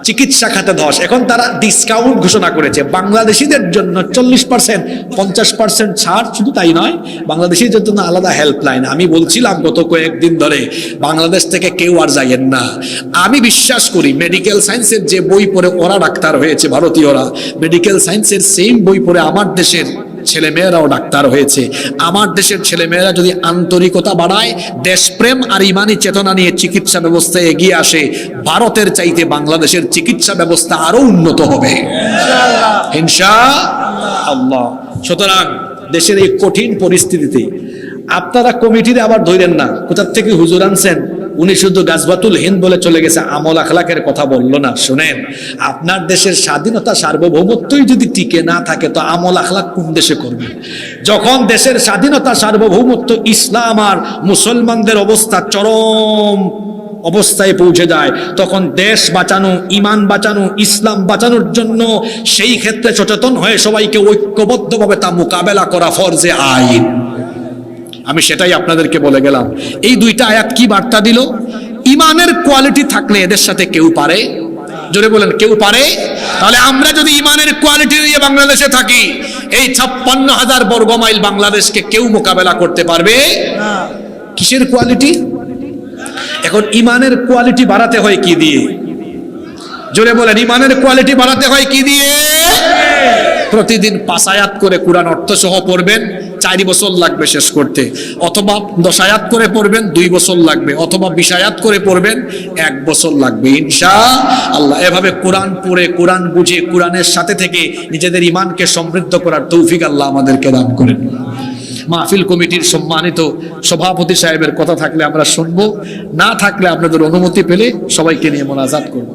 চিকিৎসা খাতে ধস। এখন তারা ডিসকাউন্ট ঘোষণা করেছে বাংলাদেশিদের জন্য 40%, 50% ছাড়। শুধু তাই নয়, বাংলাদেশিদের জন্য আলাদা হেল্পলাইন। আমি বলছিলাম গত কয়েকদিন ধরে, বাংলাদেশ থেকে কেউ আর যাইয়েন না। আমি বিশ্বাস করি মেডিকেল সায়েন্সের যে বই পড়ে ওরা ডাক্তার হয়েছে, ভারতীয়রা মেডিকেল সায়েন্সের সেম বই পড়ে আমার দেশের ছেলেমেয়েরাও ডাক্তার হয়েছে। আমার দেশের ছেলেমেয়েরা যদি আন্তরিকতা বাড়ায়, দেশপ্রেম আর ইমানি চেতনা নিয়ে চিকিৎসা ব্যবস্থায় এগিয়ে আসে, ভারতের চাইতে বাংলাদেশের চিকিৎসা ব্যবস্থা আরো উন্নত হবে ইনশাআল্লাহ। সুতরাং দেশের এই কঠিন পরিস্থিতিতে আপনারা কমিটিতে আবার ধরেন না কোথা থেকে হুজুর আনছেন, উনি শুধু গাজবাতুল হিন্দ বলে চলে গেছে, আমল আখলাকের কথা বললো না। শুনেন, আপনার দেশের স্বাধীনতা সার্বভৌমত্বই যদি টিকে না থাকে, তো আমল আখলাক কোন দেশে করবে? যখন দেশের স্বাধীনতা সার্বভৌমত্ব, ইসলাম আর মুসলমানদের অবস্থা চরম অবস্থায় পৌঁছে যায়, তখন দেশ বাঁচানো, ইমান বাঁচানো, ইসলাম বাঁচানোর জন্য সেই ক্ষেত্রে সচেতন হয়ে সবাইকে ঐক্যবদ্ধভাবে তা মোকাবেলা করা ফরজে আইন। আমি সেটাই আপনাদেরকে বলে গেলাম। এই দুইটা আয়াত কি বার্তা দিল? ইমানের কোয়ালিটি থাকলে এদের সাথে কেউ পারে, জোরে বলেন কেউ পারে? তাহলে আমরা যদি ইমানের কোয়ালিটি নিয়ে বাংলাদেশে থাকি, এই 56,000 বর্গ মাইল বাংলাদেশকে কেউ মোকাবেলা করতে পারবে না। কিসের কোয়ালিটি? এখন ইমানের কোয়ালিটি বাড়াতে হয় কি দিয়ে? জোরে বলেন, ইমানের কোয়ালিটি বাড়াতে হয় কি দিয়ে? প্রতিদিন 5 আয়াত করে কোরআন অর্থ সহ পড়বেন, 4 বছর লাগবে শেষ করতে। অথবা 10 আয়াত করে পড়বেন, 2 বছর লাগবে। অথবা 20 আয়াত করে পড়বেন, 1 বছর লাগবে ইনশাআল্লাহ। এভাবে কোরআন পড়ে, কোরআন বুঝে, কোরআনের সাথে থেকে নিজেদের ইমানকে সমৃদ্ধ করার তৌফিক আল্লাহ আমাদেরকে দান করেন। মাহফিল কমিটির সম্মানিত সভাপতি সাহেবের কথা থাকলে আমরা শুনবো, না থাকলে আপনাদের অনুমতি পেলে সবাইকে নিয়ে মোনাজাত করবো।